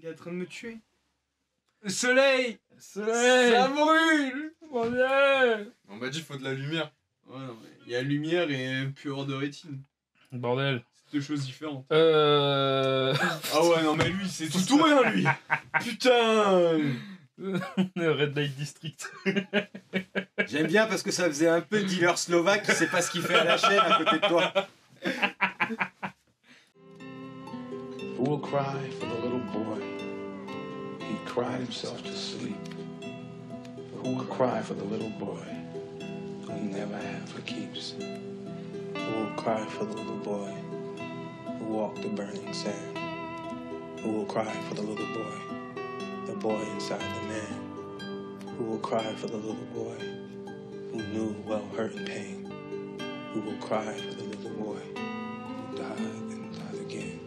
Il est en train de me tuer. Le soleil. Soleil. Ça brûle. Mon Dieu. On m'a dit faut de la lumière. Ouais, non, mais il y a lumière et pueur de rétine. Bordel. C'est deux choses différentes. Ah ouais, non, mais lui, c'est tout ou rien, lui. Putain. Red Light District. J'aime bien parce que ça faisait un peu dealer slovaque qui sait pas ce qu'il fait à la chaîne à côté de toi. Who will cry for the little boy? He cried himself to sleep. Who will cry for the little boy who he never had for keeps? Who will cry for the little boy who walked the burning sand? Who will cry for the little boy inside the man? Who will cry for the little boy who knew well hurt and pain? Who will cry for the little boy who died and died again?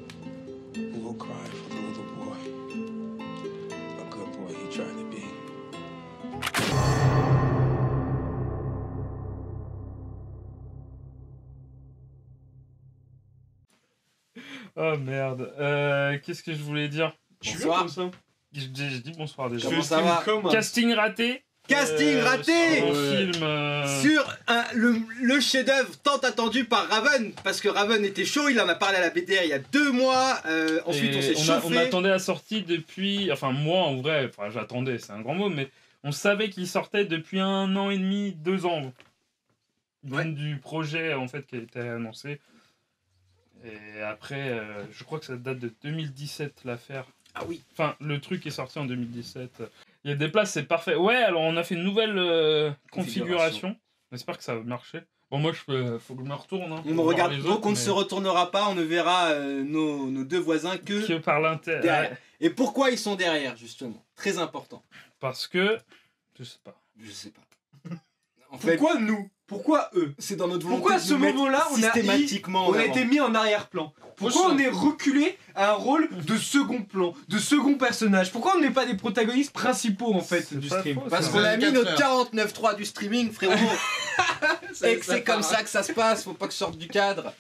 Who will cry for the little boy, a good boy he tried to be? Oh merde. Qu'est-ce que je voulais dire? Bonsoir. Comme ça. Je dis bonsoir déjà. Comment ça va? Casting raté. Casting raté Sur un film. Sur le chef-d'œuvre tant attendu par Raven, parce que Raven était chaud, il en a parlé à la BDR il y a 2 mois. Ensuite, on s'est chauffé. On attendait la sortie depuis. Enfin, moi en vrai, enfin, j'attendais, c'est un grand mot, mais on savait qu'il sortait depuis 1 an et demi, 2 ans. Du projet en fait qui a été annoncé. Et après, je crois que ça date de 2017 l'affaire. Ah oui. Enfin, le truc est sorti en 2017. Il y a des places, c'est parfait. Ouais, alors on a fait une nouvelle configuration. J'espère que ça va marcher. Bon, moi, faut que je me retourne. Hein, On regarde, donc on ne se retournera pas, on ne verra nos 2 voisins que par l'intérieur. derrière. Ouais. Et pourquoi ils sont derrière, justement? Très important. Parce que... Je sais pas. Je sais pas. En fait, Pourquoi nous? Pourquoi eux? c'est dans notre volonté Pourquoi à de ce nous mettre moment-là, systématiquement on en a avant. été mis en arrière-plan? Pourquoi on est reculé à un rôle de second plan, de second personnage? Pourquoi on n'est pas des protagonistes principaux en fait C'est du pas stream? faux, Parce ça. qu'on a mis Quatre notre frères. 49.3 du streaming, frérot. Et que c'est comme ça que ça se passe, faut pas que je sorte du cadre.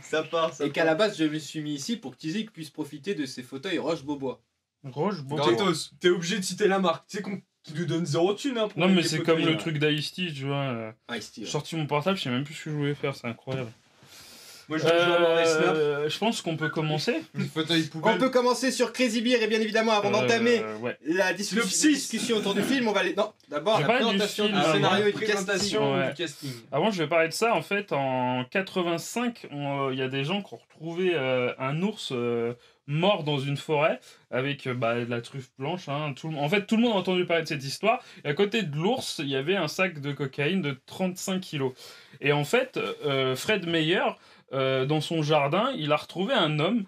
Ça part, Et qu'à la base, je me suis mis ici pour que Tizik puisse profiter de ses fauteuils Roche-Beaubois. Roche, bon. Tetos, t'es obligé de citer la marque. Tu sais qui nous donne 0 thune hein, pour Non, mettre mais des c'est fauteuils, comme le là. truc d'Ice-T, tu vois. Ah, J'ai sorti mon portable, je sais même plus ce que je voulais faire, c'est incroyable. Moi je vais avoir les snaps. Je pense qu'on peut commencer. Le fauteuil poubelle. On peut commencer sur Crazy Beer et bien évidemment, avant d'entamer Ouais. la discussion autour du film, on va aller... Non, d'abord Je la vais parler du présentation du film, scénario et la du casting. présentation Ouais. du casting. Avant, je vais parler de ça. En fait, en 85, il y a des gens qui ont retrouvé un ours mort dans une forêt avec de la truffe blanche. Hein. En fait, tout le monde a entendu parler de cette histoire. Et à côté de l'ours, il y avait un sac de cocaïne de 35 kilos. Et en fait, Fred Meyer, dans son jardin, il a retrouvé un homme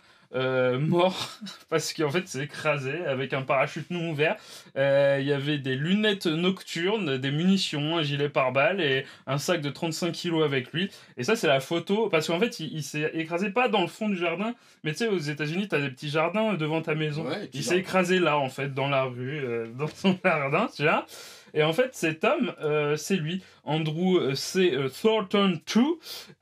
mort parce qu'en fait c'est écrasé avec un parachute non ouvert. Il y avait des lunettes nocturnes, des munitions, un gilet pare-balles et un sac de 35 kilos avec lui. Et ça c'est la photo parce qu'en fait il s'est écrasé pas dans le fond du jardin, mais tu sais aux États-Unis t'as des petits jardins devant ta maison. Ouais, Il s'est écrasé là en fait dans la rue, dans son jardin, tu vois. Et en fait, cet homme, c'est lui, Andrew C. Thornton II.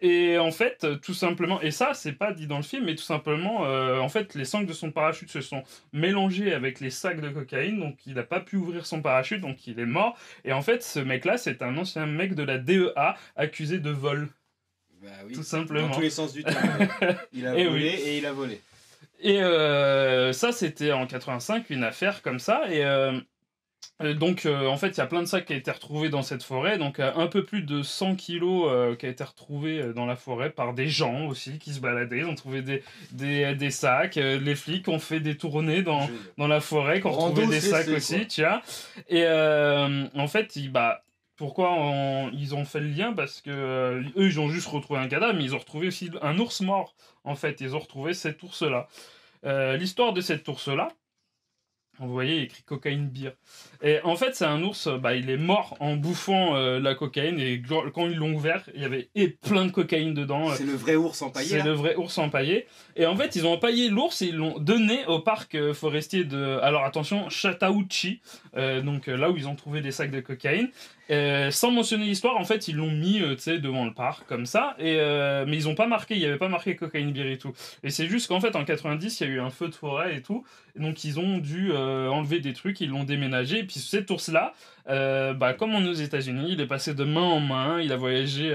Et en fait, tout simplement, et ça, c'est pas dit dans le film, mais tout simplement, en fait, les sangles de son parachute se sont mélangées avec les sacs de cocaïne, donc il n'a pas pu ouvrir son parachute, donc il est mort. Et en fait, ce mec-là, c'est un ancien mec de la DEA accusé de vol, Bah oui, tout simplement. dans tous les sens du terme. Il a Et volé oui. et il a volé. Et ça, c'était en 85, une affaire comme ça. Et donc, en fait, il y a plein de sacs qui ont été retrouvés dans cette forêt. Donc, un peu plus de 100 kilos qui a été retrouvés dans la forêt par des gens aussi qui se baladaient. Ils ont trouvé des sacs. Les flics ont fait des tournées dans la forêt, qui ont retrouvé Rando des sacs CC, aussi, quoi. tu vois. Et en fait, pourquoi ils ont fait le lien? Parce que eux, ils ont juste retrouvé un cadavre, mais ils ont retrouvé aussi un ours mort. En fait, ils ont retrouvé cet ours-là. L'histoire de cet ours-là, vous voyez, il écrit cocaïne beer. Et en fait, c'est un ours, il est mort en bouffant la cocaïne. Et quand ils l'ont ouvert, il y avait plein de cocaïne dedans. C'est le vrai ours empaillé. C'est là. le vrai ours empaillé. Et en fait, ils ont empaillé l'ours et ils l'ont donné au parc forestier de... Alors attention, Chattahoochee. Donc là où ils ont trouvé des sacs de cocaïne. Sans mentionner l'histoire, en fait, ils l'ont mis tu sais, devant le parc, comme ça, mais ils ont pas marqué, il n'y avait pas marqué Cocaine Beer et tout. Et c'est juste qu'en fait, en 90, il y a eu un feu de forêt et tout, et donc ils ont dû enlever des trucs, ils l'ont déménagé, et puis cet ours-là, comme on est aux États-Unis, il est passé de main en main, il a voyagé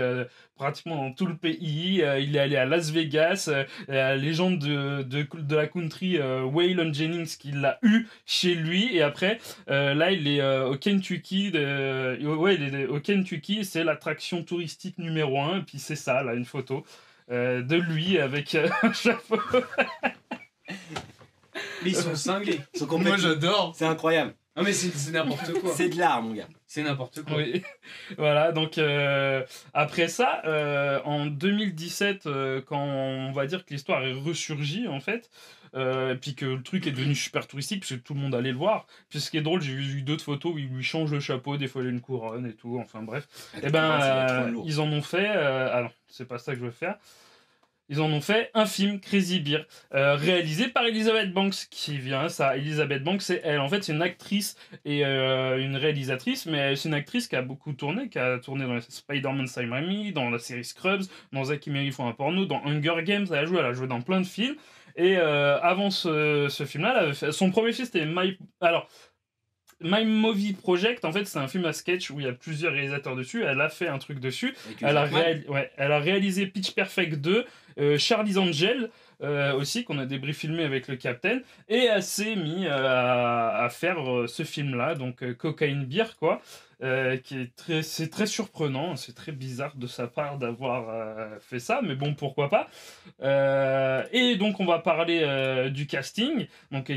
pratiquement dans tout le pays, il est allé à Las Vegas, la légende de la country Waylon Jennings qui l'a eu chez lui, et après là il est au Kentucky, il est au Kentucky, c'est l'attraction touristique numéro 1, et puis c'est ça là, une photo de lui avec un chapeau. Mais ils sont cinglés. Ils sont Moi complètement- j'adore. C'est incroyable. Non mais c'est n'importe quoi. C'est de l'art, mon gars. C'est n'importe quoi. Oui, voilà, donc après ça, en 2017, quand on va dire que l'histoire est ressurgie en fait, et puis que le truc est devenu super touristique, parce que tout le monde allait le voir. Puis ce qui est drôle, j'ai vu d'autres photos où il lui change le chapeau, des fois il a une couronne et tout, enfin bref. Et ils en ont fait, ah non, c'est pas ça que je veux faire. Ils en ont fait un film, Crazy Beer, réalisé par Elizabeth Banks, qui vient, ça, Elizabeth Banks, c'est elle, en fait, c'est une actrice et une réalisatrice, mais c'est une actrice qui a beaucoup tourné, dans les Spider-Man Sam Raimi, dans la série Scrubs, dans Zack et Miri font un porno, dans Hunger Games, elle a joué dans plein de films, et avant ce film-là, elle avait fait, son premier film, c'était My Movie Project, en fait, c'est un film à sketch où il y a plusieurs réalisateurs dessus. Elle a fait un truc dessus. Elle a réalisé Pitch Perfect 2, Charlie's Angel aussi, qu'on a filmé avec le Captain. Et elle s'est mise à faire ce film-là, donc Cocaine Beer, quoi. C'est très surprenant, c'est très bizarre de sa part d'avoir fait ça, mais bon, pourquoi pas. Et donc on va parler du casting, donc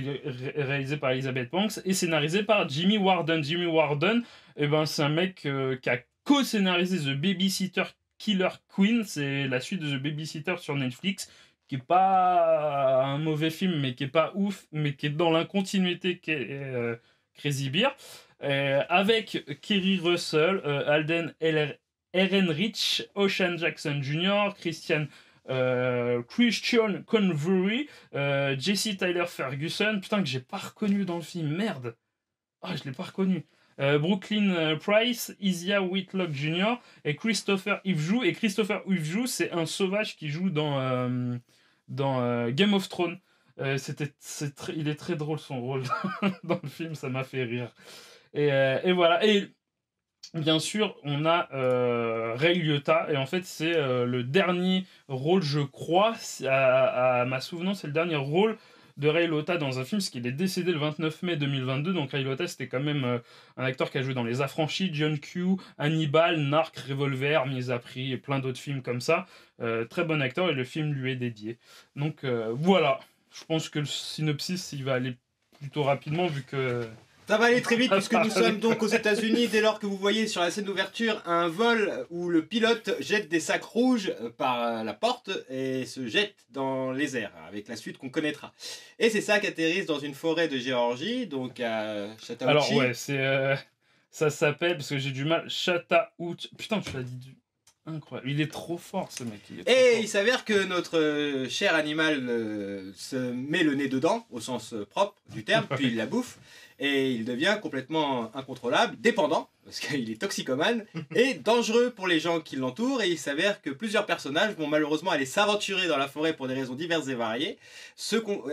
réalisé par Elizabeth Banks et scénarisé par Jimmy Warden. Jimmy Warden, c'est un mec qui a co-scénarisé The Babysitter Killer Queen, c'est la suite de The Babysitter sur Netflix, qui est pas un mauvais film, mais qui est pas ouf, mais qui est dans l'incontinuité qu'est Crazy Beer. Avec Kerry Russell, Alden Ehrenreich, Ocean Jackson Jr., Christian Convery, Jesse Tyler Ferguson, putain que j'ai pas reconnu dans le film, merde, je l'ai pas reconnu. Brooklyn Price, Isia Whitlock Jr. et Christopher Ivjou. Et Christopher Ivjou, c'est un sauvage qui joue dans Game of Thrones. Il est très drôle son rôle dans le film, ça m'a fait rire. Et voilà. Et bien sûr, on a Ray Liotta. Et en fait, c'est le dernier rôle, je crois, à ma souvenance, c'est le dernier rôle de Ray Liotta dans un film, parce qu'il est décédé le 29 mai 2022. Donc Ray Liotta, c'était quand même un acteur qui a joué dans Les Affranchis, John Q, Hannibal, Narc, Revolver, Mise à Prix et plein d'autres films comme ça. Très bon acteur et le film lui est dédié. Donc voilà. Je pense que le synopsis, il va aller plutôt rapidement vu que... Ça va aller très vite puisque nous sommes donc aux États-Unis dès lors que vous voyez sur la scène d'ouverture un vol où le pilote jette des sacs rouges par la porte et se jette dans les airs avec la suite qu'on connaîtra. Et ces sacs atterrissent dans une forêt de Géorgie, donc à Chattahoochee. Alors ouais, c'est ça s'appelle, parce que j'ai du mal, Chattahoochee. Putain, tu l'as dit incroyable. Il est trop fort ce mec. Il s'avère que notre cher animal se met le nez dedans, au sens propre du terme, puis il la bouffe. Et il devient complètement incontrôlable, dépendant, parce qu'il est toxicomane, et dangereux pour les gens qui l'entourent. Et il s'avère que plusieurs personnages vont malheureusement aller s'aventurer dans la forêt pour des raisons diverses et variées,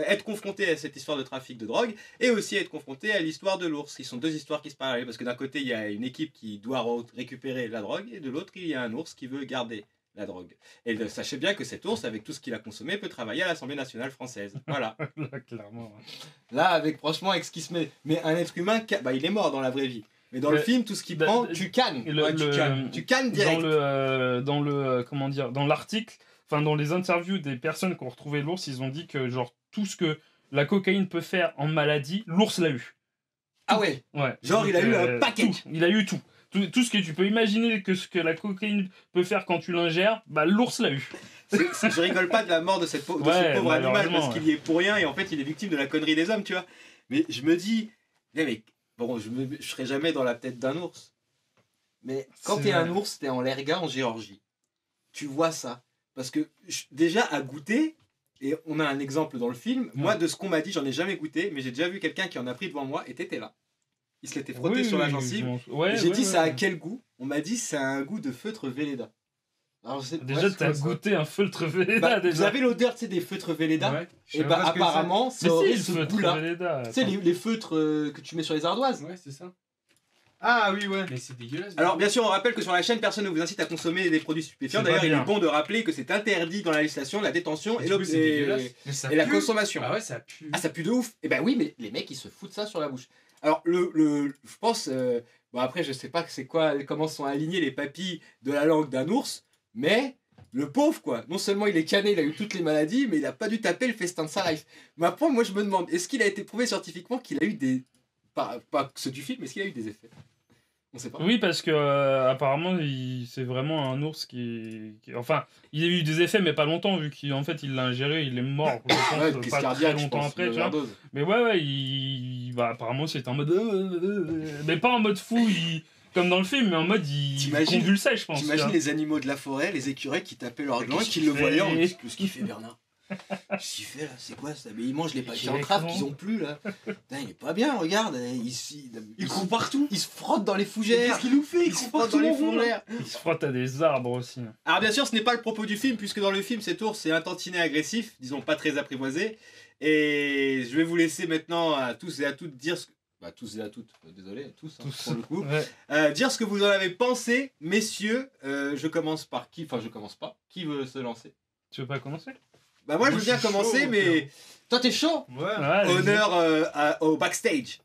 être confrontés à cette histoire de trafic de drogue, et aussi être confrontés à l'histoire de l'ours. Ils sont deux histoires qui se parlent, parce que d'un côté, il y a une équipe qui doit récupérer la drogue, et de l'autre, il y a un ours qui veut garder la drogue. Et sachez bien que cet ours, avec tout ce qu'il a consommé, peut travailler à l'Assemblée nationale française. Voilà. Là, clairement. Là, franchement, avec ce qui se met... Mais un être humain, il est mort dans la vraie vie. Mais dans le film, tout ce qu'il prend, tu cannes. Tu cannes direct. Dans l'article, enfin dans les interviews des personnes qui ont retrouvé l'ours, ils ont dit que genre tout ce que la cocaïne peut faire en maladie, l'ours l'a eu. Ah ouais. Genre, il a eu un package. Il a eu tout. Tout ce que tu peux imaginer que ce que la cocaïne peut faire quand tu l'ingères, l'ours l'a eu. Je rigole pas de la mort de ce pauvre animal parce qu'il y est pour rien et en fait il est victime de la connerie des hommes, tu vois. Mais je me dis, mais bon, je serai jamais dans la tête d'un ours. Mais quand t'es un ours, t'es en lerga en Géorgie. Tu vois ça. Parce que déjà à goûter, et on a un exemple dans le film, moi de ce qu'on m'a dit, j'en ai jamais goûté, mais j'ai déjà vu quelqu'un qui en a pris devant moi et t'étais là. il se l'était frotté sur la gencive. Ouais, J'ai ouais, dit ouais. ça a quel goût? On m'a dit ça a un goût de feutre Velleda. Alors, Déjà, ouais, t'as c'est- goûté un feutre Velleda Bah, déjà. vous avez l'odeur, tu sais, des feutres Velleda. Ouais, je sais Et même bah pas ce que c'est. apparemment, ça Mais aurait si, le ce feutre goût-là. Velleda. Tu sais, les feutres que tu mets sur les ardoises. Ouais, c'est ça. Ah oui, ouais. Mais c'est dégueulasse. Alors bien sûr, on rappelle que sur la chaîne, personne ne vous incite à consommer des produits stupéfiants. C'est D'ailleurs, pas il est bien. bon de rappeler que c'est interdit dans la législation, la détention Mais et, du coup, c'est dégueulasse. Mais ça et la pue. consommation. Ah ouais, ça pue. Ah, ça pue de ouf. Et ben oui, mais les mecs, ils se foutent ça sur la bouche. Alors, je pense... bon, après, je sais pas c'est quoi, comment sont alignés les papilles de la langue d'un ours, mais le pauvre, quoi. Non seulement il est cané, il a eu toutes les maladies, mais il a pas dû taper le festin de sa life. Mais après, moi, je me demande, est-ce qu'il a été prouvé scientifiquement qu'il a eu des... Pas ceux du film, est-ce qu'il a eu des effets? On sait pas. Oui, parce que apparemment, c'est vraiment un ours Enfin, il a eu des effets, mais pas longtemps, vu qu'en fait, il l'a ingéré, il est mort, je pense, Ouais, pas crise très cardiaque, je longtemps pense, après, une tu vois. overdose. Mais ouais, bah, apparemment, c'était en mode... Mais pas en mode fou, comme dans le film, mais en mode, il T'imagines- convulsait, je pense. T'imagines tu vois. les animaux de la forêt, les écureuils qui tapaient leur gland, qu'est-ce qui qu'il le voyaient en fait disant qu'est-ce qu'il fait Bernard? Qu'est-ce qu'il fait là? C'est quoi ça? Mais il mange les paquets en trave qu'ils ont plus là. Putain, il est pas bien, regarde. Il court partout. Il se frotte dans les fougères. Qu'est-ce qu'il nous fait? Il se frotte dans les fougères. Il se frotte à des arbres aussi. Alors bien sûr, ce n'est pas le propos du film, puisque dans le film, cet ours est un tantinet agressif, disons pas très apprivoisé. Et je vais vous laisser maintenant à tous et à toutes dire ce que... Bah tous et à toutes, désolé, à tous, hein, pour le coup. Ouais. Dire ce que vous en avez pensé, messieurs. Je commence par qui? Enfin, je commence pas. Qui veut se lancer? Tu veux pas commencer? Bah moi je veux je bien suis commencer, chaud, mais... Toi t'es chaud? Ouais. Ouais, allez-y. Honneur au backstage.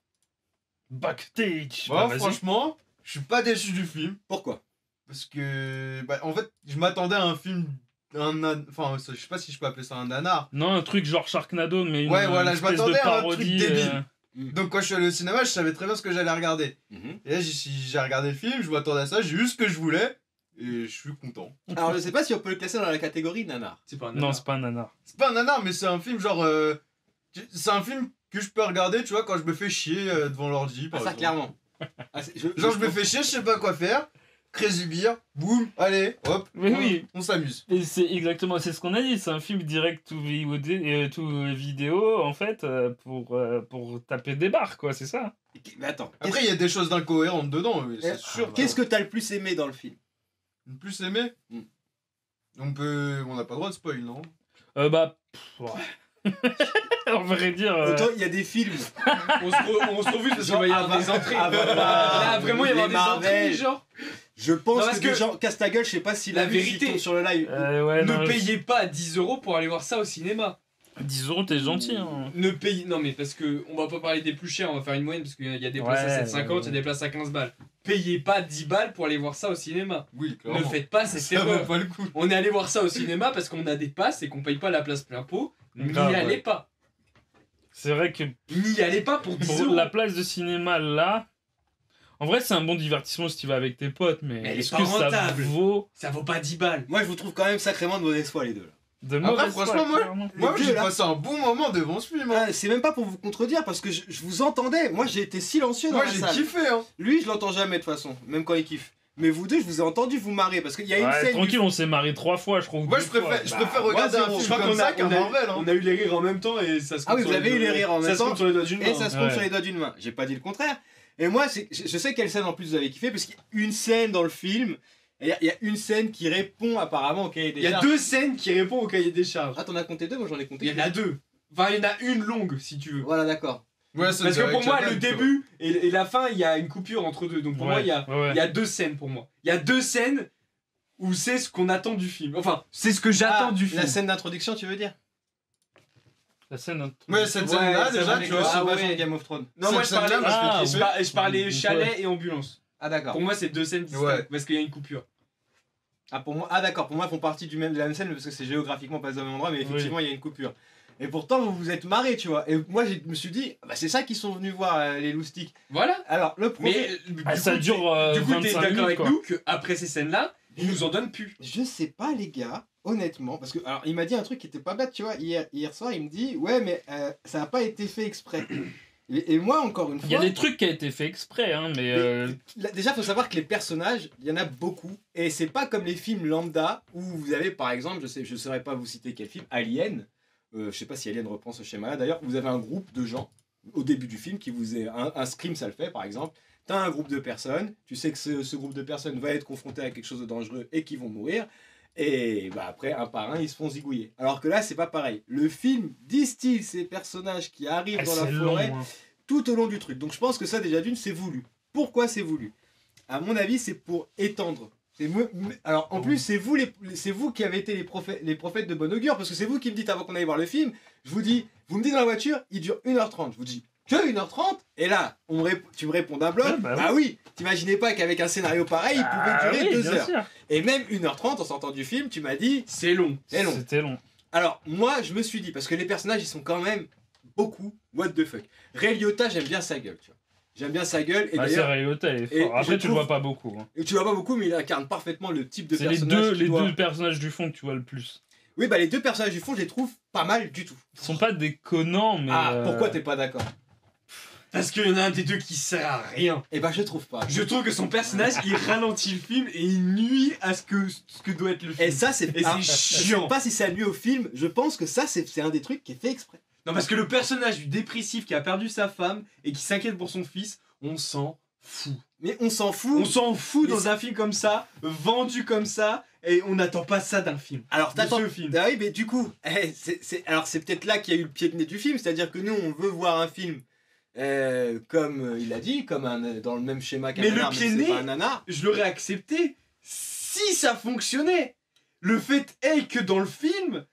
Backstage. Bon, Bah, vas-y. franchement, je suis pas déçu du film. Pourquoi? Parce que, bah, en fait, je m'attendais à un film. Enfin, je sais pas si je peux appeler ça un nanar. Non, un truc genre Sharknado, mais une, Ouais, voilà, une je espèce de m'attendais à un truc parodie. débile. Donc, quand je suis allé au cinéma, je savais très bien ce que j'allais regarder. Mhm. Et là, j'ai regardé le film, je m'attendais à ça, j'ai eu ce que je voulais. Et je suis content. Alors je sais pas si on peut le classer dans la catégorie nanar. C'est pas un Non, nanar. c'est pas un nanar. C'est pas un nanar, mais c'est un film genre. C'est un film que je peux regarder, tu vois, quand je me fais chier devant l'ordi. Ah par ça exemple. clairement. Ah, Genre, je me fais chier, je sais pas quoi faire. Crazy Beer, boum, allez, hop, Mais oui. on s'amuse. Et c'est exactement, c'est ce qu'on a dit, c'est un film direct to vidéo en fait pour taper des barres quoi, c'est ça. Mais attends. Après, il y a des choses d'incohérentes dedans, mais c'est sûr. Qu'est-ce que t'as le plus aimé dans le film? Le plus aimé Mm. On n'a pas le droit de spoil, non? Bah ouais. On vrai dire Autant il y a des films. On se refuse parce qu'il va y avoir des entrées. Avatar, Là, vraiment, il va y avoir les des entrées, Marvel. genre. Je pense Non, parce que des que- gens casse ta gueule, je sais pas si La la vérité vérité. tombe sur le live. ouais, non, Ne payez pas 10 € pour aller voir ça au cinéma. 10 €, t'es gentil hein. Ne payez. Non, mais parce que on va pas parler des plus chers, on va faire une moyenne parce qu'il y a des places à Ouais, 7,50, il y a des places à 15 balles. Payez pas 10 balles pour aller voir ça au cinéma. Oui, Ne clairement. faites pas cette Ça vaut erreur. pas le coup. On est allé voir ça au cinéma parce qu'on a des passes et qu'on paye pas la place plein pot. N'y Grave, allez ouais. pas. C'est vrai que N'y allez pas pour 10 pour euros. la place de cinéma là, en vrai c'est un bon divertissement si tu vas avec tes potes, mais Mais elle est est-ce pas que ça rentable. vaut Ça vaut pas 10 balles. Moi je vous trouve quand même sacrément de mauvaise foi les deux. Là. de Après, mauvaise franchement, foi, moi- clairement. Moi, Les deux, j'ai là. passé un bon moment devant ce film. Hein. Ah, c'est même pas pour vous contredire parce que je vous entendais. Moi j'ai été silencieux dans Moi, la j'ai salle. kiffé. Hein. Lui je l'entends jamais de toute façon, même quand il kiffe. Mais vous deux je vous ai entendu vous marrer parce qu'il y a une Ouais, scène. tranquille, on s'est marré 3 fois, je crois. ou Moi, 2 je préfère, fois. je Bah, préfère moi, regarder un zéro. film Je crois comme qu'on ça a, qu'un on a- Marvel. Hein. on a eu les rires en même temps et ça se Ah compte oui, sur vous les avez eu doigts- les rires en même Ça se temps. compte sur les doigts d'une main. Et ça se compte Ouais. sur les doigts d'une main. J'ai pas dit le contraire. Et moi, je sais quelle scène en plus vous avez kiffé, parce qu'il y a une scène dans le film, il y a une scène qui répond apparemment au cahier des Il y a charges. 2 scènes qui répondent au cahier des charges. Ah, t'en as compté deux, moi j'en ai compté Il y en a 2. Enfin, il y en a une longue si tu veux. Voilà, d'accord. Ouais, ça Parce que dirait pour moi, Chapman, le tu vois. début et la fin, il y a une coupure entre deux. Donc pour moi, il y a. ouais, ouais. Il y a 2 scènes pour moi. Il y a 2 scènes où c'est ce qu'on attend du film. Enfin, c'est ce que j'attends Ah, du film. la scène d'introduction, tu veux dire? La scène. Ouais, cette Ouais, scène-là, ça déjà, va tu les vois. gars. Ah ouais. ouais, Game of Thrones. Non, moi je Cette parlais, scène-là, moi, Ah, je je parlais chalet et ambulance. Ah d'accord. Pour moi, c'est 2 scènes distinctes Ouais. parce qu'il y a une coupure. Ah pour moi, d'accord. Pour moi, ils font partie de la même scène parce que c'est géographiquement pas au même endroit, mais effectivement, il y a une coupure. Et pourtant, vous vous êtes marrés, tu vois. Et moi, je me suis dit, bah, c'est ça qu'ils sont venus voir les loustiques. Voilà. Alors, le premier. Mais Ah, ça dure du coup, t'es 25 d'accord minutes avec quoi. nous qu'après ces scènes-là, ils nous en donnent plus. Je sais pas les gars, honnêtement, parce que alors il m'a dit un truc qui était pas bête, tu vois, hier soir il me dit ouais mais ça a pas été fait exprès. Et moi encore une fois, Il y a des trucs qui a été fait exprès, hein, mais déjà faut savoir que les personnages, il y en a beaucoup, et c'est pas comme les films lambda où vous avez par exemple, je saurais pas vous citer quel film, Alien, je sais pas si Alien reprend ce schéma-là d'ailleurs, vous avez un groupe de gens, au début du film, qui vous est un Scream, ça le fait par exemple. T'as un groupe de personnes, tu sais que ce groupe de personnes va être confronté à quelque chose de dangereux et qui vont mourir. Et bah après, un par un, ils se font zigouiller. Alors que là, c'est pas pareil. Le film distille ces personnages qui arrivent dans la forêt tout au long du truc. Donc je pense que ça, déjà d'une, c'est voulu. Pourquoi c'est voulu? À mon avis, c'est pour étendre. Alors en plus, c'est vous qui avez été les prophètes de bon augure, parce que c'est vous qui me dites avant qu'on aille voir le film, je vous dis, vous me dites dans la voiture, il dure 1h30. Je vous dis, que 1h30? Et là, tu me réponds d'un bloc, bah oui, t'imaginais pas qu'avec un scénario pareil, il pouvait durer 2 heures. Sûr. Et même 1h30, en sortant du film, tu m'as dit, c'est long. C'était long. Alors, moi, je me suis dit, parce que les personnages, ils sont quand même beaucoup, what the fuck. Ray Liotta, j'aime bien sa gueule, tu vois. J'aime bien sa gueule. Et d'ailleurs, Ray Liotta, il est fort. Après, tu le vois pas beaucoup. Hein. Et tu le vois pas beaucoup, mais il incarne parfaitement le type de personnage. C'est les deux personnages du fond que tu vois le plus. Oui, bah les deux personnages du fond, je les trouve pas mal du tout. Ils sont pas déconnants, mais. Ah, pourquoi t'es pas d'accord? Parce qu'il y en a un des deux qui sert à rien. Et bah je trouve pas. Je trouve que son personnage, il ralentit le film et il nuit à ce que doit être le film. Et ça, c'est chiant. Je sais pas si ça nuit au film, je pense que ça, c'est un des trucs qui est fait exprès. Non, parce que le personnage du dépressif qui a perdu sa femme et qui s'inquiète pour son fils, on s'en fout. Mais on s'en fout. On s'en fout dans un film comme ça, vendu comme ça, et on n'attend pas ça d'un film. Alors t'attends ce film. Ah oui, mais du coup, alors c'est peut-être là qu'il y a eu le pied de nez du film, c'est-à-dire que nous, on veut voir un film comme il a dit, comme dans le même schéma qu'un nanar, mais le pied de nez, je l'aurais accepté si ça fonctionnait. Le fait est que dans le film,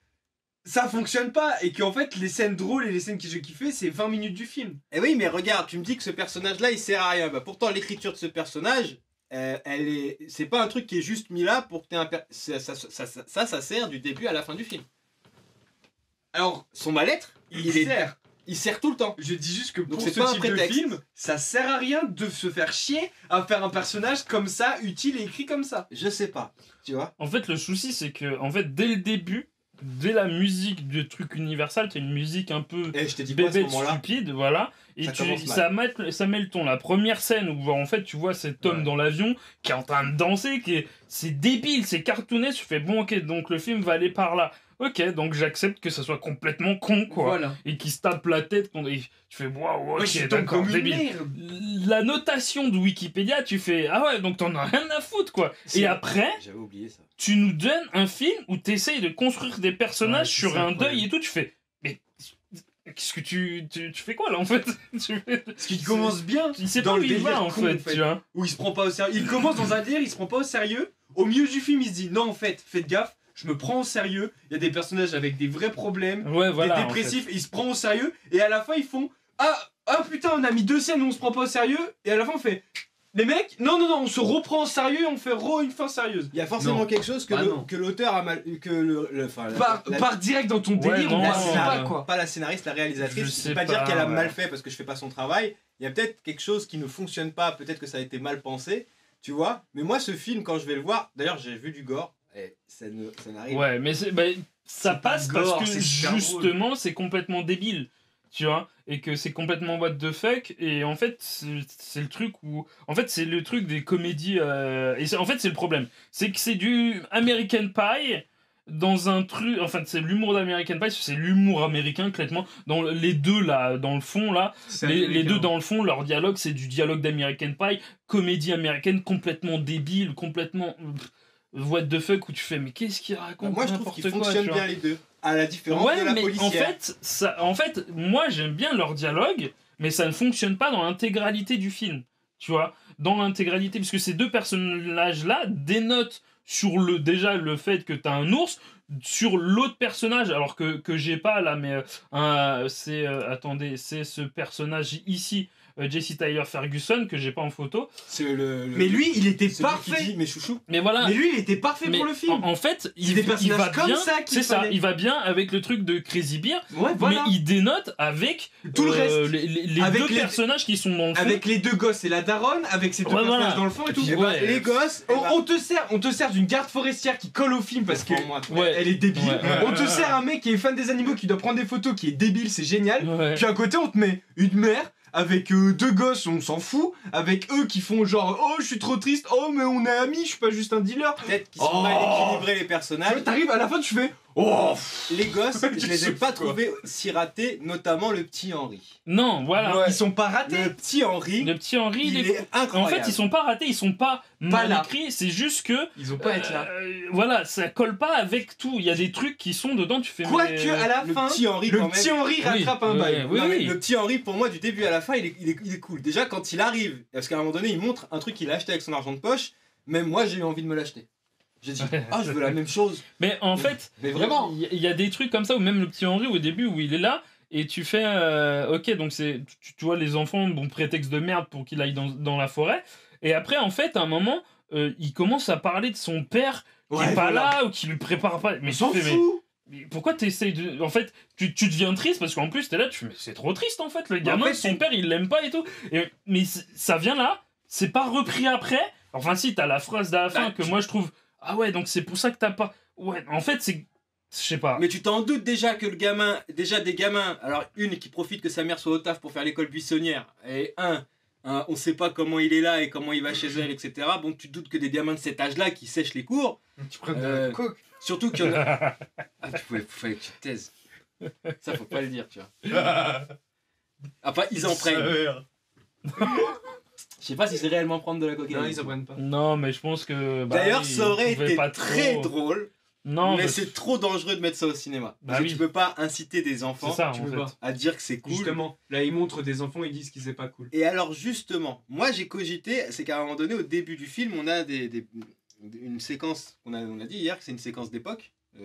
ça fonctionne pas, et qu'en fait les scènes drôles et les scènes que j'ai kiffé, c'est 20 minutes du film. Et oui, mais regarde, tu me dis que ce personnage là il sert à rien. Bah, pourtant l'écriture de ce personnage, c'est pas un truc qui est juste mis là pour que t'aies un ça sert du début à la fin du film. Alors son mal-être, il sert tout le temps. Je dis juste que pour ce type de film, ça sert à rien de se faire chier à faire un personnage comme ça, utile et écrit comme ça. Je sais pas, tu vois. En fait, le souci, c'est que, en fait, dès le début, dès la musique de truc Universal, t'as une musique un peu bébête stupide, voilà. Et ça met le ton. La première scène où en fait tu vois cet homme dans l'avion qui est en train de danser, c'est débile, c'est cartooné, tu fais bon ok, donc le film va aller par là. Ok, donc j'accepte que ça soit complètement con, quoi. Voilà. Et qu'il se tape la tête. Et tu fais waouh, ok, d'accord, débile. La notation de Wikipédia, tu fais ah ouais, donc t'en as rien à foutre, quoi. Et après, j'avais oublié ça. Tu nous donnes un film où t'essayes de construire des personnages sur un deuil et tout. Tu fais, mais qu'est-ce que tu fais quoi là en fait? Ce qui commence bien il sait pas où il va en fait, tu vois. Où il se prend pas au sérieux. Il commence dans un délire, il se prend pas au sérieux. Au milieu du film, il se dit non, en fait, faites gaffe. Je me prends au sérieux, il y a des personnages avec des vrais problèmes, des dépressifs, en fait. Ils se prennent au sérieux, et à la fin ils font ah putain, on a mis 2 scènes où on se prend pas au sérieux, et à la fin on fait les mecs, non, on se reprend au sérieux et on fait une fin sérieuse. Il y a forcément quelque chose que l'auteur a mal. Part direct dans ton délire, on passe pas quoi. Pas la scénariste, la réalisatrice, je peux pas dire qu'elle a mal fait parce que je fais pas son travail. Il y a peut-être quelque chose qui ne fonctionne pas, peut-être que ça a été mal pensé, tu vois. Mais moi, ce film, quand je vais le voir, d'ailleurs, j'ai vu du gore. Et ça n'arrive. Ouais, mais ça passe parce que justement c'est complètement débile, tu vois, et que c'est complètement what the fuck. Et en fait c'est le truc où en fait c'est le truc des comédies et en fait c'est le problème, c'est que c'est du American Pie dans un truc, enfin c'est l'humour d'American Pie, c'est l'humour américain complètement. Dans les deux là, dans le fond là, les deux dans le fond, leur dialogue c'est du dialogue d'American Pie, comédie américaine complètement débile, complètement what the fuck, où tu fais mais qu'est-ce qu'il raconte? Moi je trouve qu'ils fonctionnent bien les deux, à la différence de la policière. En fait moi j'aime bien leur dialogue, mais ça ne fonctionne pas dans l'intégralité du film, tu vois, dans l'intégralité, parce que ces deux personnages là dénotent sur déjà le fait que t'as un ours, sur l'autre personnage, alors que j'ai pas là, mais attendez, c'est ce personnage ici, Jesse Tyler Ferguson, que j'ai pas en photo. Mais lui, il était parfait. Dit, mes chouchous. Mais voilà. Mais lui, il était parfait pour le film. En fait, il va comme bien. C'est ça. Il va bien avec le truc de Crazy Beer. Ouais, voilà. Mais il dénote avec tout le reste. Les deux personnages qui sont dans le fond. Avec les deux gosses et la daronne, avec ces deux personnages dans le fond et tout. Les gosses. On te sert d'une garde forestière qui colle au film parce que elle est débile. On te sert un mec qui est fan des animaux, qui doit prendre des photos, qui est débile, c'est génial. Puis à côté, on te met une mère avec deux gosses, on s'en fout, avec eux qui font genre oh je suis trop triste, oh mais on est amis, je suis pas juste un dealer. Peut-être qu'ils sont mal équilibrés les personnages. T'arrives à la fin, tu fais Oh Les gosses, je les ai pas trouvés si ratés, notamment le petit Henri. Non, voilà. Ouais. Ils sont pas ratés. Le petit Henri, Le petit Henri, il est en incroyable. fait, ils sont pas ratés, ils sont pas mal là. écrits, c'est juste que. Ils ont pas à être là. Voilà, ça colle pas avec tout. Il y a des trucs qui sont dedans, tu fais. Quoique, à la Le fin, petit Henri, le quand petit même. Henri rattrape un bail. Oui, Non, mais oui. le petit Henri, pour moi, du début à la fin, il est cool. Déjà, quand il arrive, parce qu'à un moment donné, il montre un truc qu'il a acheté avec son argent de poche, même moi, j'ai eu envie de me l'acheter. J'ai dit, ah, je veux la même chose. Mais en fait, Mais vraiment. il y a des trucs comme ça, ou même le petit Henri au début où il est là, et tu fais. Ok, donc tu vois les enfants, bon, prétexte de merde pour qu'il aille dans la forêt. Et après, en fait, à un moment, il commence à parler de son père qui est pas là, ou qui lui prépare pas. Mais S'en tu fais, fout. mais pourquoi t'essayes de. En fait, tu deviens triste parce qu'en plus, t'es là, tu fais, mais c'est trop triste en fait, le gamin, fait, son père, il l'aime pas et tout. Mais ça vient là, c'est pas repris après. Enfin, si, t'as la phrase de la fin que moi je trouve. Ah ouais, donc c'est pour ça que t'as pas. Ouais, en fait, c'est. Je sais pas. Mais tu t'en doutes déjà que le gamin, déjà des gamins, alors une qui profite que sa mère soit au taf pour faire l'école buissonnière, et on sait pas comment il est là et comment il va chez elle, etc. Bon, tu te doutes que des gamins de cet âge-là qui sèchent les cours, Tu prends de la coke. surtout qu'il y en a... Ah, fallait que tu te taises. Ça, faut pas le dire, tu vois. Enfin, ils en prennent. Je sais pas si c'est réellement prendre de la cocaïne. Non, ils en prennent pas. Non, mais je pense que. D'ailleurs, ça aurait ils pouvaient été pas très trop- drôle, Non, mais c'est trop dangereux de mettre ça au cinéma. Bah Parce que oui. tu peux pas inciter des c'est enfants ça, tu en peux fait. pas. à dire que c'est cool. Justement, là, ils montrent des enfants, ils disent que c'est pas cool. Et alors justement, moi j'ai cogité, c'est qu'à un moment donné, au début du film, on a une séquence, on a dit hier que c'est une séquence d'époque, et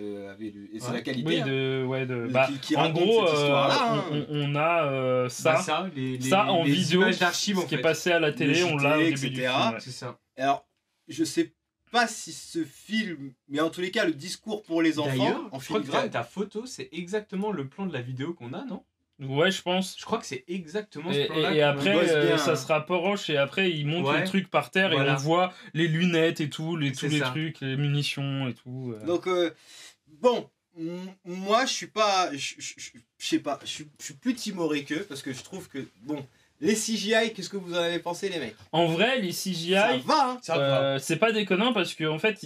c'est Ouais. la qualité. Oui, hein, bah, qui en raconte gros, cette histoire-là. hein. on a ça, Bah, ça, les ça en les vidéo, images d'archives ce en qui est fait. passé à la télé, on l'a au JT, début du etc. film. Ouais. C'est ça. Alors, je sais pas si ce film, mais en tous les cas, le discours pour les enfants, D'ailleurs, en je crois que filigrane, ta photo, c'est exactement le plan de la vidéo qu'on a, non? Ouais, je pense. Je crois que c'est exactement ce Et, plan-là. et qu'on a. après, bosse bien, ça hein. se rapproche et après, il montre Ouais. les trucs par terre et Voilà. on voit les lunettes et tout, tous C'est les ça. trucs, les munitions et tout. Donc, bon, moi je suis pas, je sais pas, je suis plus timoré qu'eux parce que je trouve que, bon, les CGI, qu'est-ce que vous en avez pensé, les mecs? En vrai, les CGI, Ça va, hein? Ça va. c'est pas déconnant parce que en fait,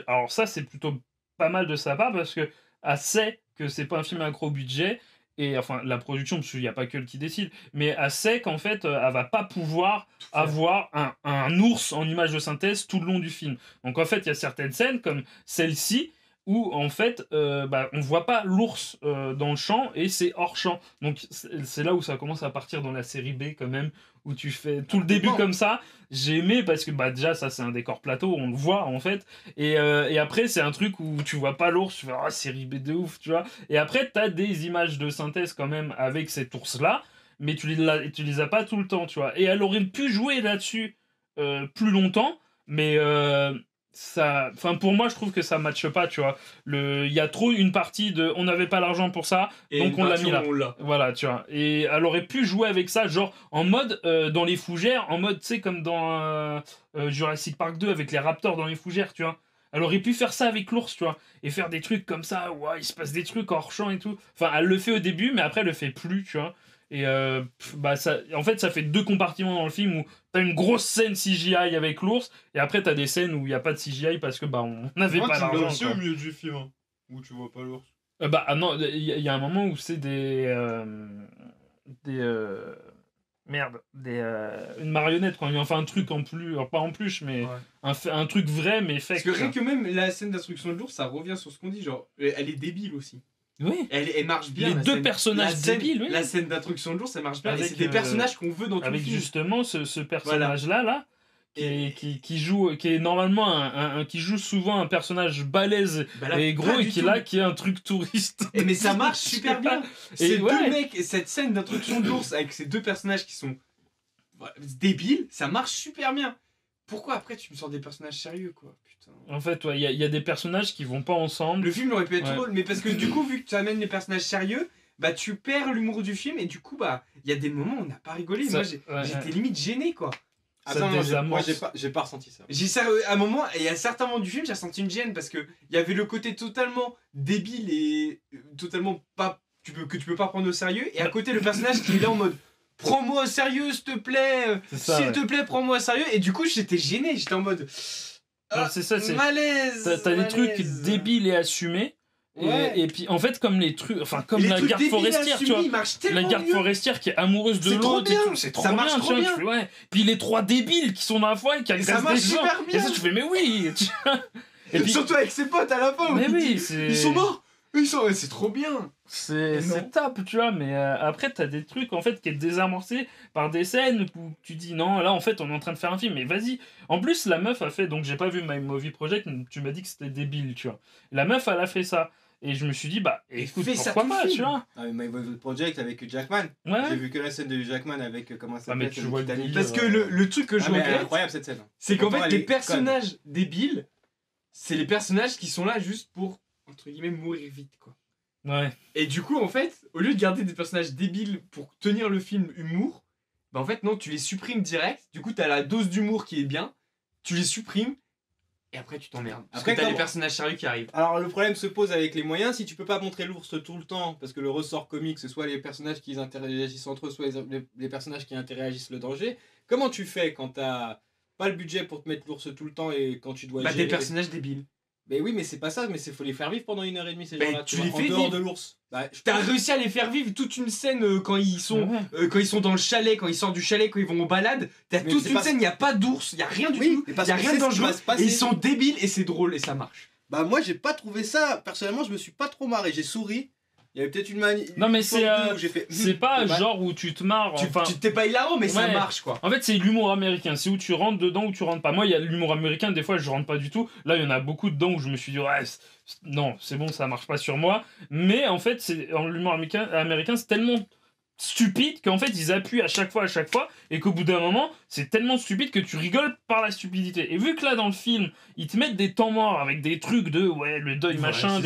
alors ça c'est plutôt pas mal de sa part parce que elle sait que c'est pas un film à gros budget et enfin la production parce qu'il n'y a pas que elle qui décide, mais elle sait qu'en fait elle va pas pouvoir avoir un ours en image de synthèse tout le long du film. Donc en fait il y a certaines scènes comme celle-ci où en fait on voit pas l'ours dans le champ et c'est hors champ. Donc c'est là où ça commence à partir dans la série B quand même, où tu fais tout le début comme ça. J'ai aimé parce que déjà ça c'est un décor plateau, on le voit en fait, et après c'est un truc où tu vois pas l'ours, tu fais ah série B de ouf, tu vois, et après t'as des images de synthèse quand même avec cet ours là, mais tu les as pas tout le temps, tu vois, et elle aurait pu jouer là-dessus plus longtemps, mais ça, enfin pour moi je trouve que ça matche pas, tu vois, il y a trop une partie de on n'avait pas l'argent pour ça, Et donc une on l'a partie mis là. où on l'a. Voilà, tu vois. Et elle aurait pu jouer avec ça, genre en mode dans les fougères, en mode, tu sais, comme dans Jurassic Park 2 avec les raptors dans les fougères, tu vois. Elle aurait pu faire ça avec l'ours, tu vois. Et faire des trucs comme ça, ouais, il se passe des trucs hors champ et tout. Enfin, elle le fait au début, mais après, elle le fait plus, tu vois. Et ça, en fait, ça fait deux compartiments dans le film où t'as une grosse scène CGI avec l'ours, et après, t'as des scènes où il n'y a pas de CGI parce que on n'avait pas l'argent. aussi au milieu du film, hein, où tu vois pas l'ours. Non, il y a un moment où c'est une marionnette quand il enfin un truc en plus, alors pas en plus mais Ouais. un truc vrai mais fait. Parce que rien que même la scène d'instruction de l'ours, ça revient sur ce qu'on dit, genre, elle est débile aussi. Oui. Elle marche bien. Les la deux scène- personnages la scène- débiles, oui. La scène d'instruction de l'ours, elle marche bien. Avec, Et c'est des personnages qu'on veut dans tout le Avec film. justement ce personnage là qui joue, qui est normalement qui joue souvent un personnage balèze Bah là, et pas gros et du qui tout. là qui est un truc touriste. Mais ça marche super bien. Ces Et deux ouais. mecs, cette scène d'introduction de l'ours avec ces deux personnages qui sont débiles, ça marche super bien. Pourquoi après tu me sors des personnages sérieux quoi, putain. En fait, il y a des personnages qui vont pas ensemble. Le film aurait pu être Ouais. drôle, mais parce que du coup, vu que tu amènes les personnages sérieux, bah tu perds l'humour du film et du coup, bah il y a des moments où on n'a pas rigolé. Ça- Moi ouais, j'étais ouais. limite gêné quoi. Ça Attends, moi désamorce. j'ai pas ressenti ça. J'ai ça à un moment, et à certains moments du film, j'ai ressenti une gêne parce que il y avait le côté totalement débile et totalement pas que tu peux pas prendre au sérieux, et à côté le personnage qui est là en mode prends-moi au sérieux s'il te plaît, C'est ça, s'il ouais. te plaît prends-moi au sérieux, et du coup j'étais gêné, j'étais en mode Non, c'est ça, c'est malaise. t'as des trucs malaise. débiles et assumés Et puis en fait comme les trucs, enfin comme la garde forestière, tu vois, la garde forestière qui est amoureuse de l'autre, c'est trop bien, tu vois, tu fais, ouais. Puis les 3 débiles qui sont dans la forêt, qui agressent des gens, et ça tu fais mais oui. Et puis surtout avec ses potes à la fin. Mais oui, ils sont morts. C'est trop bien. C'est top, tu vois, mais après t'as des trucs en fait qui est désamorcé par des scènes où tu dis non, là en fait on est en train de faire un film, mais vas-y. En plus la meuf a fait, donc j'ai pas vu My Movie Project, tu m'as dit que c'était débile, tu vois. La meuf elle a fait ça, et je me suis dit bah écoute pourquoi pas, tu vois. Ah, My Movie Project avec Jackman. Ouais. J'ai vu que la scène de Jackman avec comment ça s'appelle. Parce que le truc que je regrette, c'est incroyable cette scène. C'est qu'en fait les personnages débiles, c'est les personnages qui sont là juste pour entre guillemets mourir vite quoi. Ouais. Et du coup, en fait, au lieu de garder des personnages débiles pour tenir le film humour, bah en fait, non, tu les supprimes direct. Du coup, t'as la dose d'humour qui est bien, tu les supprimes, et après, tu t'emmerdes. Après, t'as les personnages sérieux qui arrivent. Alors, le problème se pose avec les moyens. Si tu peux pas montrer l'ours tout le temps, parce que le ressort comique, c'est soit les personnages qui interagissent entre eux, soit les personnages qui interagissent le danger, comment tu fais quand t'as pas le budget pour te mettre l'ours tout le temps et quand tu dois gérer des personnages débiles. Mais oui, mais c'est pas ça, mais faut les faire vivre pendant 1h30 ces gens-là. Tu les fais en dehors de l'ours. T'as réussi à les faire vivre toute une scène quand ils sont dans le chalet, quand ils sortent du chalet, quand ils vont aux balades. T'as toute une scène, il y a pas d'ours, il y a rien du tout, il y a rien de dangereux. Et ils sont débiles et c'est drôle et ça marche. Bah moi j'ai pas trouvé ça, personnellement je me suis pas trop marré, j'ai souri. Il y avait peut-être une Non mais c'est pas genre où tu te marres. Tu t'es pas hilarant mais ça marche quoi. En fait c'est l'humour américain. C'est où tu rentres dedans ou tu rentres pas. Moi il y a l'humour américain. Des fois je rentre pas du tout. Là il y en a beaucoup dedans où je me suis dit ouais non c'est bon ça marche pas sur moi. Mais en fait c'est l'humour américain c'est tellement stupide qu'en fait ils appuient à chaque fois et qu'au bout d'un moment c'est tellement stupide que tu rigoles par la stupidité. Et vu que là dans le film ils te mettent des temps morts avec des trucs de ouais le deuil machin,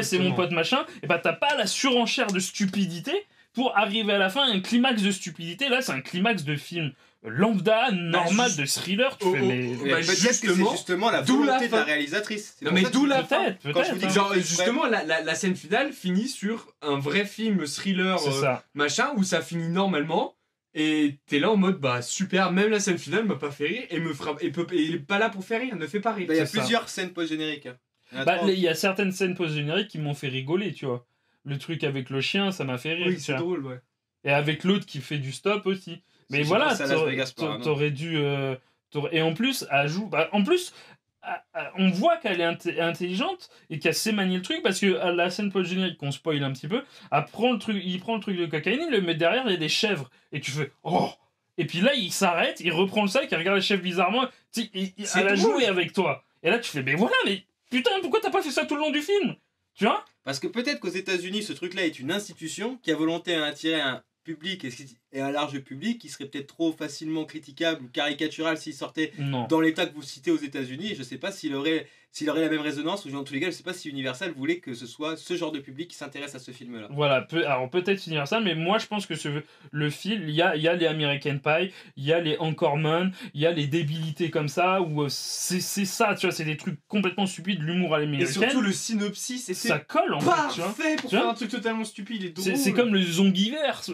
c'est mon pote machin, et bah t'as pas la surenchère de stupidité pour arriver à la fin un climax de stupidité. Là c'est un climax de film lambda, normal, de thriller, tu fais mais... justement la volonté de la réalisatrice. Non mais d'où la fin. Quand je vous dis genre justement la scène finale finit sur un vrai film thriller machin où ça finit normalement et t'es là en mode bah super, même la scène finale m'a pas fait rire et il est pas là pour faire rire, ne fait pas rire. Il y a plusieurs scènes post-génériques. Il y a certaines scènes post-génériques qui m'ont fait rigoler, tu vois. Le truc avec le chien, ça m'a fait rire. Oui, c'est drôle, ouais. Et avec l'autre qui fait du stop aussi. Mais voilà, t'aurais dû... et en plus, on voit qu'elle est intelligente et qu'elle sait manier le truc parce que à la scène post-générique, qu'on spoil un petit peu, il prend le truc de cocaïne, il le met derrière, il y a des chèvres. Et tu fais « Oh !» Et puis là, il s'arrête, il reprend le sac, il regarde les chèvres bizarrement, elle a joué avec toi. Et là, tu fais « Mais voilà, mais putain, pourquoi t'as pas fait ça tout le long du film ?» Tu vois ? Parce que peut-être qu'aux États-Unis, ce truc-là est une institution qui a volonté à attirer un public et un large public qui serait peut-être trop facilement critiquable ou caricatural s'il sortait dans l'état que vous citez aux États-Unis. Je sais pas s'il aurait la même résonance, ou dans tous les cas, je sais pas si Universal voulait que ce soit ce genre de public qui s'intéresse à ce film-là. Voilà, alors peut-être Universal, mais moi je pense que le film, il y a les American Pie, il y a les Anchorman, il y a les débilités comme ça, où c'est ça, tu vois, c'est des trucs complètement stupides, l'humour à l'américaine. Et surtout le synopsis, ça colle en fait, pour faire un truc totalement stupide et drôle. C'est comme le Zombieverse,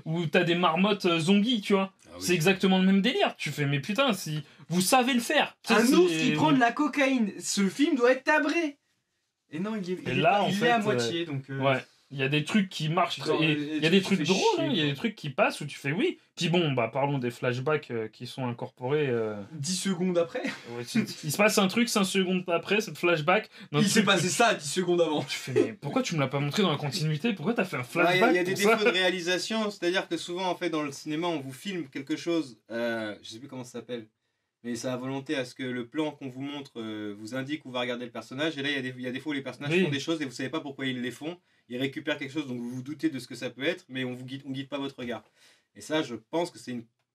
où t'as des marmottes zombies, tu vois. Ah oui. C'est exactement le même délire. Tu fais, mais putain, si vous savez le faire. Un ours qui prend de la cocaïne, ce film doit être tabré. Et non, il est à moitié. Donc ouais, il y a des trucs qui marchent. Il y a des trucs drôles, il y a des trucs qui passent où tu fais oui. Puis bon, bah parlons des flashbacks qui sont incorporés. 10 secondes après. Ouais, il se passe un truc 5 secondes après, ce flashback. Il s'est passé ça 10 secondes avant. Tu fais, mais pourquoi tu me l'as pas montré dans la continuité ? Pourquoi t'as fait un flashback ? Il y a des défauts de réalisation, c'est-à-dire que souvent, en fait, dans le cinéma, on vous filme quelque chose, je sais plus comment ça s'appelle, mais ça a volonté à ce que le plan qu'on vous montre vous indique où va regarder le personnage. Et là, il y a des fois où les personnages font des choses et vous savez pas pourquoi ils les font. Ils récupèrent quelque chose, donc vous vous doutez de ce que ça peut être, mais on guide pas votre regard. Et ça, je pense que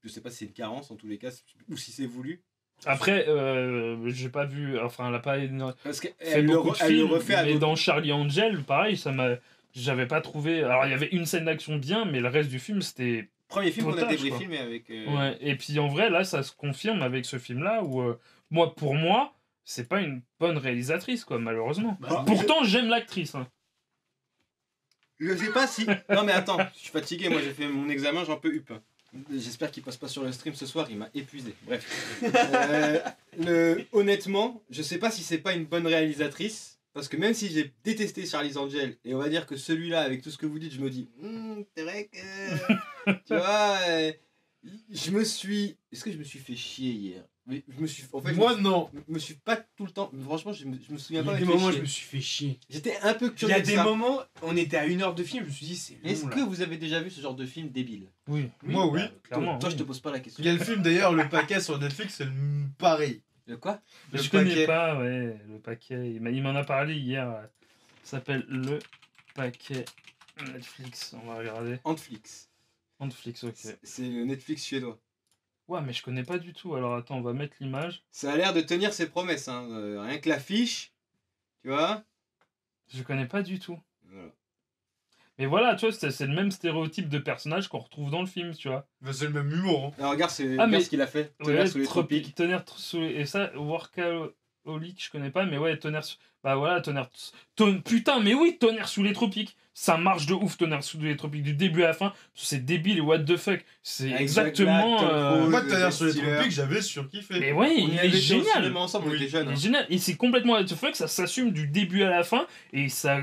je sais pas si c'est une carence en tous les cas, ou si c'est voulu. Après, j'ai pas vu, enfin, elle a pas parce fait beaucoup de films, mais dans Charlie Angel, pareil, j'avais pas trouvé. Alors, il y avait une scène d'action bien, mais le reste du film, c'était. Premier film qu'on a débriefé avec. Ouais, et puis en vrai, là, ça se confirme avec ce film-là où, pour moi, c'est pas une bonne réalisatrice, quoi, malheureusement. Pourtant, j'aime l'actrice. Hein. Je sais pas si. Non, mais attends, je suis fatigué, moi j'ai fait mon examen, j'en peux up. J'espère qu'il passe pas sur le stream ce soir, il m'a épuisé. Bref. Honnêtement, je sais pas si c'est pas une bonne réalisatrice, parce que même si j'ai détesté Charlie's Angel, et on va dire que celui-là, avec tout ce que vous dites, je me dis, c'est vrai que. Tu vois, je me suis. Est-ce que je me suis fait chier hier? Mais je me suis. En fait, Moi, non. Je me suis pas tout le temps. Franchement, je me souviens Il y pas. a des m'être fait moments où chier. je me suis fait chier. J'étais un peu Il curieux. y a de des ça. moments, on était à 1 heure de film, je me suis dit, c'est long. Est-ce là. que vous avez déjà vu ce genre de film débile? Oui. Moi, oui. Clairement. Toi, oui. je te pose pas la question. Il y a le film d'ailleurs, le paquet sur Netflix, c'est pareil. De quoi? Le Je connais paquet. pas, ouais, le paquet. Il m'en a parlé hier. Ça s'appelle Le Paquet Netflix. On va regarder. Netflix. Netflix, ok. C'est le Netflix suédois. Ouais, mais je connais pas du tout. Alors attends, on va mettre l'image. Ça a l'air de tenir ses promesses. Hein. Rien que l'affiche, tu vois. Je connais pas du tout. Voilà. Mais voilà, tu vois, c'est le même stéréotype de personnage qu'on retrouve dans le film, tu vois. Mais c'est le même humour. Hein. Alors regarde, Ah, mais- ce qu'il a fait. Tonnerre sous les tropiques. Et ça, Workaholic, je connais pas, mais ouais, Bah voilà, Putain, mais oui, Tonnerre sous les tropiques. Ça marche de ouf, Tonnerre sous les tropiques, du début à la fin. C'est débile, what the fuck. C'est Avec exactement. Jack Black, Tom Cruise. Moi, tout à l'heure sur les Stiller. tropiques, j'avais surkiffé. Mais ouais, On il y est avait été au génial. cinéma ensemble, on Oui. était jeunes. Il est hein. génial. Et c'est complètement what the fuck, ça s'assume du début à la fin. Et ça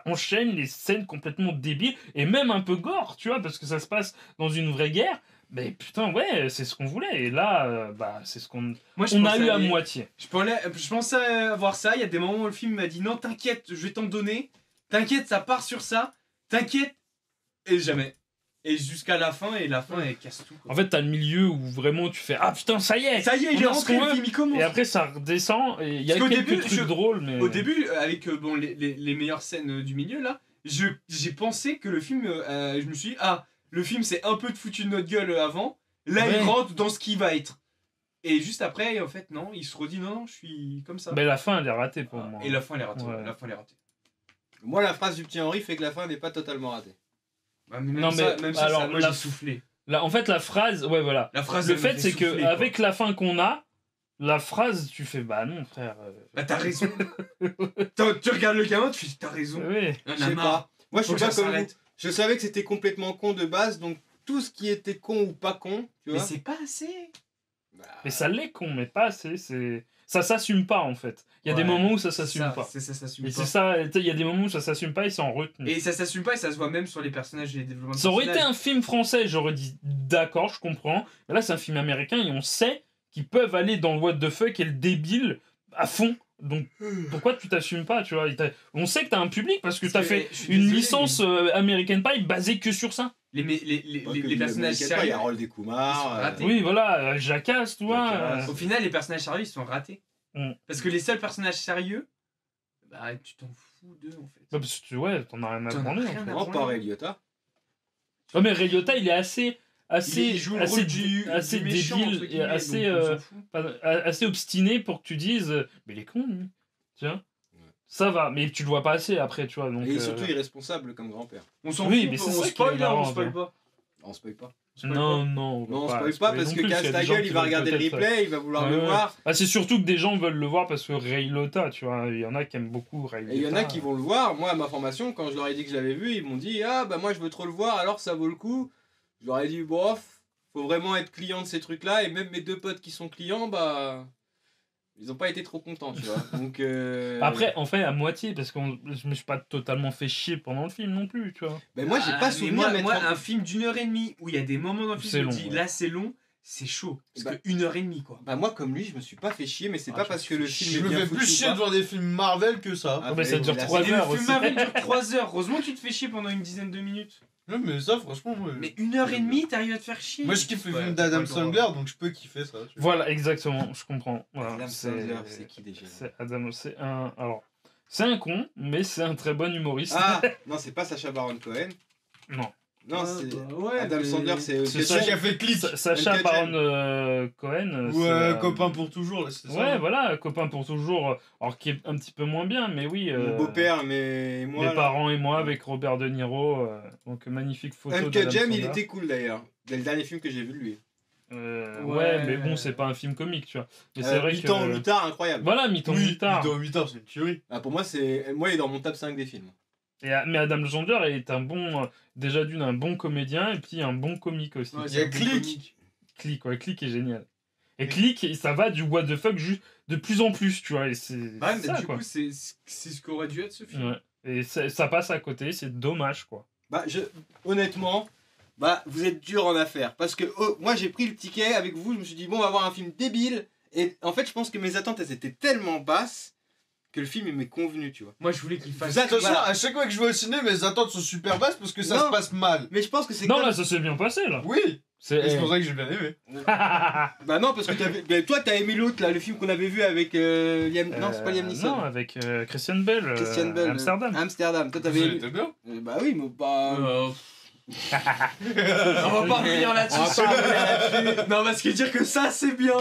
enchaîne les scènes complètement débiles. Et même un peu gore, tu vois, parce que ça se passe dans une vraie guerre. Mais putain, ouais, c'est ce qu'on voulait. Et là, bah, c'est ce qu'on Moi, je on a pensais eu à aller- moitié. Je pensais avoir ça. Il y a des moments où le film m'a dit non, t'inquiète, je vais t'en donner. T'inquiète, ça part sur ça. T'inquiète. Et jamais. Et jusqu'à la fin, et la fin, elle casse tout. quoi. En fait, t'as le milieu où vraiment tu fais ah putain, ça y est. Ça y est, il est on a ce rentré, qu'on le veut. film, il commence. Et après, ça redescend. Et il y a Parce qu'au quelques début, trucs drôles, mais. Au début, avec bon, les meilleures scènes du milieu, là, j'ai pensé que le film. Je me suis dit, ah, le film c'est un peu de foutu de notre gueule avant. Là, Ouais. il rentre dans ce qui va être. Et juste après, en fait, non, il se redit, non, non, je suis comme ça. Mais la fin, elle est ratée pour moi. Et la fin, elle est ratée. Ouais. La fin, elle est ratée. Moi, la phrase du petit Henri fait que la fin n'est pas totalement ratée. Bah, mais même Non, ça, mais même ça, alors, moi, la- j'ai soufflé. Là, en fait, la phrase, ouais, voilà. La phrase, Le elle me fait, c'est que souffler, quoi. avec la fin qu'on a, la phrase, tu fais bah non, frère. Bah, t'as raison. Tu regardes le gamin, tu fais, t'as raison. Oui. Il y en Je a sais marre. pas. Moi, je Faut suis que pas ça comme vous. s'arrête. Je savais que c'était complètement con de base, donc tout ce qui était con ou pas con, tu Mais vois. c'est pas assez. Bah, Mais ça l'est con, mais pas assez. Ça s'assume pas en fait. Il y a des Ouais, moments où ça s'assume pas. Ça s'assume Et pas. c'est ça, il y a des moments où ça s'assume pas, ils s'en retenus. Et ça s'assume pas et ça se voit même sur les personnages et les développements de Ça aurait été personnages. un film français, j'aurais dit d'accord, je comprends. Mais là, c'est un film américain et on sait qu'ils peuvent aller dans le what the fuck et le débile à fond. Donc pourquoi tu t'assumes pas, tu vois? On sait que t'as un public parce que Parce t'as que, fait je suis une désolé, licence American Pie basée que sur ça. Les pas que personnages il y sérieux. a Harold Ils Descoumars. sont ratés. Oui, voilà, Jackass, tu vois. Jackass. Au final, les personnages sérieux, ils sont ratés. Mm. Parce que les seuls personnages sérieux, bah, tu t'en fous d'eux en fait. Bah, parce que ouais, t'en as rien à T'en as branler. rien En fait. à- Non, pas Ray Liotta. Ouais, mais Ray Liotta, il est assez Il joue le rôle du méchant, débile entre et guillemets, assez, donc on s'en fout. assez obstiné pour que tu dises mais il est con lui. Tu vois? Ça va, mais tu le vois pas assez après, tu vois. Donc, Et surtout irresponsable comme grand-père. On s'en Oui, fout, mais c'est on ça qui est spoil là, marrant, on spoil quoi. pas. On spoil pas. non, Non, on spoil pas spoiler parce non que plus, parce qu'il y a des gens Castagueule, qui il va veulent regarder le peut-être- replay, il va vouloir Ouais, le ouais. voir. Ah, c'est surtout que des gens veulent le voir parce que Ray Liotta, tu vois. Il y en a qui aiment beaucoup Ray Liotta. Et il y en a qui vont le voir. Moi, à ma formation, quand je leur ai dit que je l'avais vu, ils m'ont dit ah bah moi je veux trop le voir, alors ça vaut le coup. Je leur ai dit bof, faut vraiment être client de ces trucs-là. Et même mes deux potes qui sont clients, bah ils ont pas été trop contents, tu vois. Donc Après, en fait, à moitié, parce que je me suis pas totalement fait chier pendant le film non plus, tu vois. ben moi j'ai Ah, pas mais souvenir moi, mettre. un film d'1h30 où il y a des moments dans le C'est film où je long, me dis ouais. là c'est long, c'est chaud. Parce Bah, que 1h30 quoi. Bah moi comme lui, je me suis pas fait chier, mais c'est Ah, pas je parce me que le suis film Je est me bien fais foutu plus ou chier pas. devant des films Marvel que ça. Ah, mais ça bah, dure là, 3 Et heures le film aussi. Marvel dure 3 heures. Heureusement que tu te fais chier pendant une dizaine de minutes. Non, mais ça, franchement, moi, Mais 1h30, t'arrives à te faire chier. moi je kiffe les Ouais, films t'as pas d'Adam le droit. Sandler, donc je peux kiffer ça. tu vois. Voilà, exactement, je comprends. Voilà, Adam Sandler, c'est qui déjà C'est Adam, c'est un. Alors, c'est un con, mais c'est un très bon humoriste. Ah non, c'est pas Sacha Baron Cohen. Non. Non, Ouais, c'est bah ouais, Adam mais- Sandler, c'est C'est C'est ça ça qui a fait clic. Sacha Uncut Baron Gem. Cohen. c'est, Ouais, copain pour toujours, là, c'est ça. Ouais, voilà, copain pour toujours. Alors, qui est un petit peu moins bien, mais oui. mon beau-père, mais moi. Mes là. parents et moi avec Robert De Niro. Donc, magnifique photo. Uncut d'Adam Gem, il Sandler. était cool d'ailleurs. C'est le dernier film que j'ai vu de lui. Ouais, Ouais. mais bon, c'est pas un film comique, tu vois. Mais c'est vrai Mi-temps, que. mi-tard, incroyable. Voilà, mi-temps, Oui, mi-tard. 8 heures, c'est une tuerie. Ah, pour moi, il est dans mon top 5 des films. Mais Adam Sandler est un bon. Déjà un bon comédien et puis un bon comique aussi. Ouais, Il y a c'est un bon Click. comique. Click est génial. Et Click, ça va du what the fuck juste de plus en plus, tu vois. Et c'est Ouais, mais ça, du quoi. coup, c'est ce qu'aurait dû être ce film. Ouais. Et ça passe à côté, c'est dommage, quoi. Bah, honnêtement, bah, vous êtes dur en affaires. Parce que moi, j'ai pris le ticket avec vous, je me suis dit, bon, on va voir un film débile. Et en fait, je pense que mes attentes, elles étaient tellement basses que le film, il m'est convenu, tu vois. Moi, je voulais qu'il fasse. Attention, voilà. à chaque fois que je vais au ciné, mes attentes sont super basses parce que ça Non. se passe mal. Mais je pense que c'est Non, comme... là, ça s'est bien passé, là. Oui, et c'est pour ça que j'ai bien aimé. Bah non, parce que toi, t'as aimé l'autre, là, le film qu'on avait vu avec Liam... Non, c'est pas Liam Neeson. Non, avec Christian Bell. Christian Bell. Amsterdam. Amsterdam. Toi, t'avais aimé... C'était bien. Bah oui, mais pas... On va pas revenir là-dessus. Non, parce que dire que ça, c'est bien.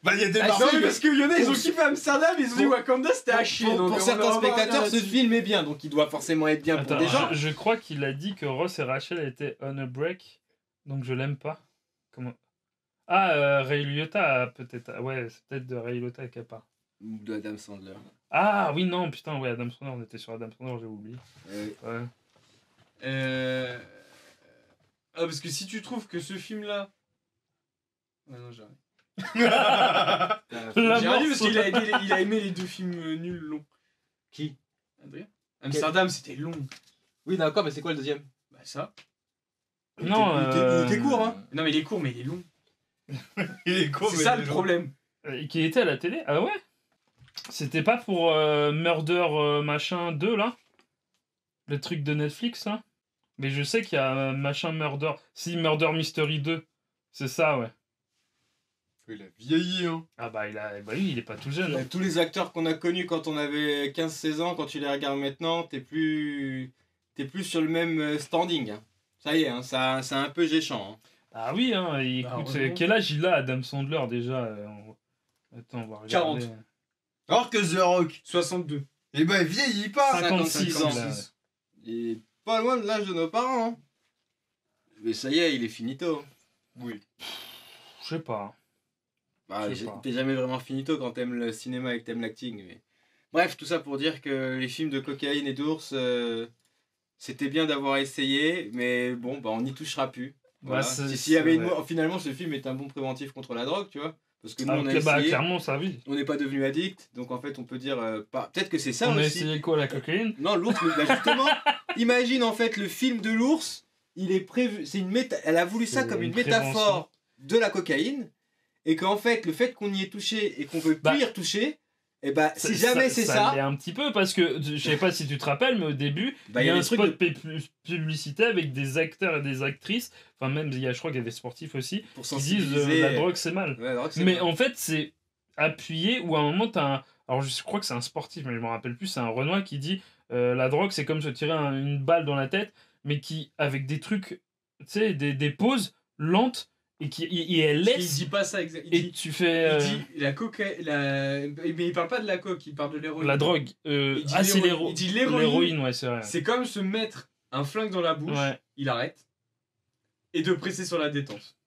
Bah, il y a des Non, Marseillais. mais parce que Lyonnais, ils ont kiffé Amsterdam, ils ont dit Wakanda, c'était à chier. donc Pour on certains va pas spectateurs, revenir ce film est bien, donc il doit forcément être bien Attends, pour des gens. je crois qu'il a dit que Ross et Rachel étaient on a break, donc je l'aime pas. Comment Ray Liotta, peut-être. Ouais, c'est peut-être de Ray Liotta qui a pas. Ou de Adam Sandler. Ah oui, non, putain, ouais, Adam Sandler, on était sur Adam Sandler, j'ai oublié. Ouais. Ah, parce que si tu trouves que ce film-là. Ouais, non, j'arrête. La J'ai rien dit mort, parce qu'il il a aimé les deux films nuls longs. Qui? Adrien Amsterdam, c'était long. Oui, d'accord, mais c'est quoi le deuxième? Bah, ça. Non, il était court, hein. Non, mais il est court, mais il est long. Il est con, C'est mais ça il le est problème. Qui était à la télé. Ah ouais. C'était pas pour Murder machin 2 là, le truc de Netflix là. Mais je sais qu'il y a machin Murder. Si, Murder Mystery 2. C'est ça, ouais. Il a vieilli, hein. Ah bah, oui, il est pas tout jeune. Tous les acteurs qu'on a connus quand on avait 15-16 ans, quand tu les regardes maintenant, t'es plus sur le même standing. Hein. Ça y est, hein, ça, c'est un peu géchant. Hein. Ah oui, hein, et Bah, écoute, heureusement. quel âge il a Adam Sandler déjà Attends, on va regarder. 40. Alors que The Rock, 62. eh ben, il vieillit pas. 56 ans. 56. Il est pas loin de l'âge de nos parents. Hein. Mais ça y est, il est finito. Oui. Je sais pas. Bah, Je sais pas. t'es jamais vraiment finito quand t'aimes le cinéma et que t'aimes l'acting. Mais... Bref, tout ça pour dire que les films de cocaïne et d'ours, c'était bien d'avoir essayé, mais bon, bah, on n'y touchera plus. Voilà. S'il y avait finalement, ce film est un bon préventif contre la drogue, tu vois. Parce que nous, on a essayé, bah, clairement, ça oui. on n'est pas devenu addict, donc en fait, on peut dire... peut-être que c'est ça On a aussi. essayé quoi, la cocaïne Non, l'ours, mais bah, justement, imagine en fait le film de l'ours, il est prévu, c'est une elle a voulu ça C'est comme une une prévention. métaphore de la cocaïne, et qu'en fait, le fait qu'on y ait touché et qu'on veut plus Bah, y retoucher, et bah, si jamais c'est ça, l'est un petit peu parce que je sais pas si tu te rappelles, mais au début, bah, il y a des un trucs spot publicité avec des acteurs et des actrices, enfin même je crois qu'il y a des sportifs aussi, pour qui disent sensibiliser. la drogue c'est mal. Ouais, la drogue, c'est Mais mal. en fait, c'est appuyé où à un moment t'as un... Alors je crois que c'est un sportif, mais je me rappelle plus, c'est un Renoir qui dit la drogue c'est comme se tirer une balle dans la tête, mais qui avec des trucs, tu sais, des pauses lentes et elle Il laisse dit pas ça exactement. et tu fais Il dit la cocaïne. Mais il parle pas de la coke, il parle de l'héroïne. la drogue. Il dit C'est l'héroïne. Il dit l'héroïne. l'héroïne, ouais, c'est vrai. C'est comme se mettre un flingue dans la bouche, Ouais. il arrête, et de presser sur la détente.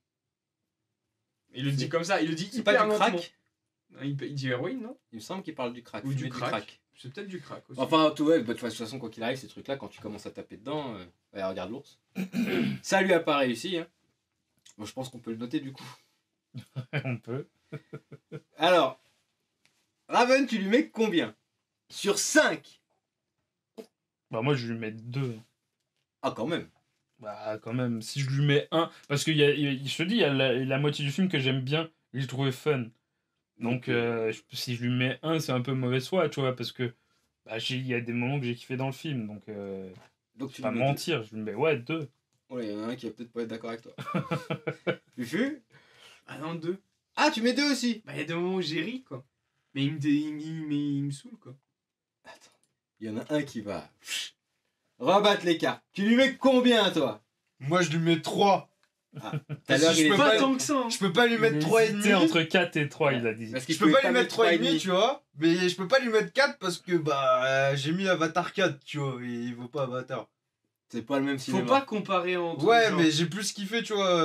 Il le dit comme ça, il le dit C'est hyper pas du lentement. crack. Il dit héroïne, non? Il me semble qu'il parle du crack. Ou fumer du crack. C'est peut-être du crack aussi. Enfin, tout, ouais, bah, de toute façon, quoi qu'il arrive, ces trucs-là, quand tu commences à taper dedans, regarde l'ours. Ça lui a pas réussi. Hein. Bon, je pense qu'on peut le noter du coup. On peut. Alors, Raven, tu lui mets combien? Sur 5? Bah moi je lui mets 2. Ah, quand même. Bah quand même, si je lui mets 1, parce que je te dis, il y a la moitié du film que j'aime bien, et j'ai trouvé fun. Donc si je lui mets 1, c'est un peu mauvaise foi, tu vois, parce que bah, il y a des moments que j'ai kiffé dans le film, donc Donc je tu vais pas lui mets mentir, je lui mets ouais 2. 2. Ouais, il y en a un qui va peut-être pas être d'accord avec toi. Fufu? Ah non, 2. Ah, tu mets 2 aussi? Bah, il y a des moments où j'ai ri, quoi. Mais il me saoule, quoi. Attends, il y en a un qui va rebattre les cartes. Tu lui mets combien, toi? Moi, je lui mets 3. Tout à Parce l'heure, que je il est peux Pas pas- tant que ça. Hein. Je peux pas lui mettre 3,5. C'était entre 4 et 3, il a dit. Parce qu'il Je peux pouvait pas lui mettre 3,5, 3,5. tu vois. Mais je peux pas lui mettre 4 parce que bah j'ai mis Avatar 4, tu vois. Et il vaut pas Avatar. C'est pas le même Faut cinéma. pas comparer entre Ouais, genres. mais j'ai plus kiffé, tu vois,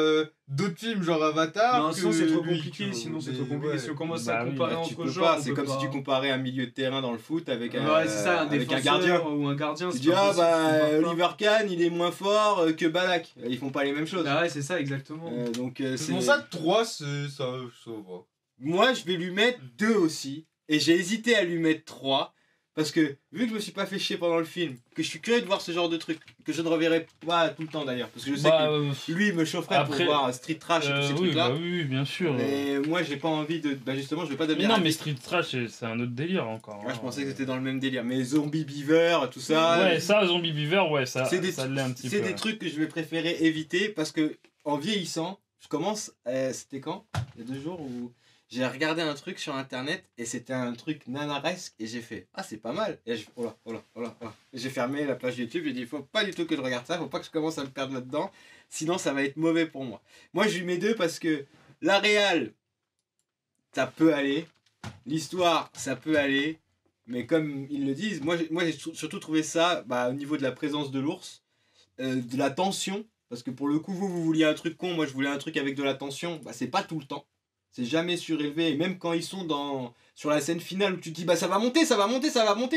d'autres films genre Avatar. Non, sinon que c'est trop lui, compliqué, tu vois. sinon c'est Mais trop compliqué. ouais. Si on commence Bah à oui, comparer Bah, tu entre peux genres, pas, on c'est peut comme pas. si tu comparais un milieu de terrain dans le foot avec un, Ouais, c'est ça, un avec un défenseur gardien. ou un gardien. Tu c'est dis, pas ah possible, tu bah, compares pas. Oliver Kahn, il est moins fort que Balak. Ils font pas les mêmes choses. Bah ouais, c'est ça, exactement. Donc, C'est pour ça que 3, ça va. moi, je vais lui mettre 2 aussi. Et j'ai hésité à lui mettre 3. Parce que, vu que je me suis pas fait chier pendant le film, que je suis curieux de voir ce genre de truc, que je ne reverrai pas tout le temps d'ailleurs, parce que je sais que lui, il me chaufferait après, pour voir Street Trash et tous ces trucs-là. Oui, bien sûr. Et moi, j'ai pas envie de... Bah justement, je vais pas devenir... Non, mais Street Trash, c'est un autre délire encore. Ouais, je pensais que c'était dans le même délire. Mais Zombie Beaver, tout ça... Ouais, ça, Zombie Beaver, ouais, ça l'est un petit peu. C'est des trucs que je vais préférer éviter, parce que, en vieillissant, je commence... c'était quand? Il y a 2 jours où... J'ai regardé un truc sur internet et c'était un truc nanaresque et j'ai fait ah c'est pas mal et oh là. J'ai fermé la page YouTube, j'ai dit il faut pas du tout que je regarde ça, faut pas que je commence à me perdre là-dedans, sinon ça va être mauvais pour moi. Moi je lui mets 2 parce que la réal ça peut aller, l'histoire ça peut aller, mais comme ils le disent, moi j'ai surtout trouvé ça au niveau de la présence de l'ours, de la tension, parce que pour le coup vous vouliez un truc con, moi je voulais un truc avec de la tension, c'est pas tout le temps. C'est jamais surélevé, et même quand ils sont sur la scène finale où tu te dis ça va monter,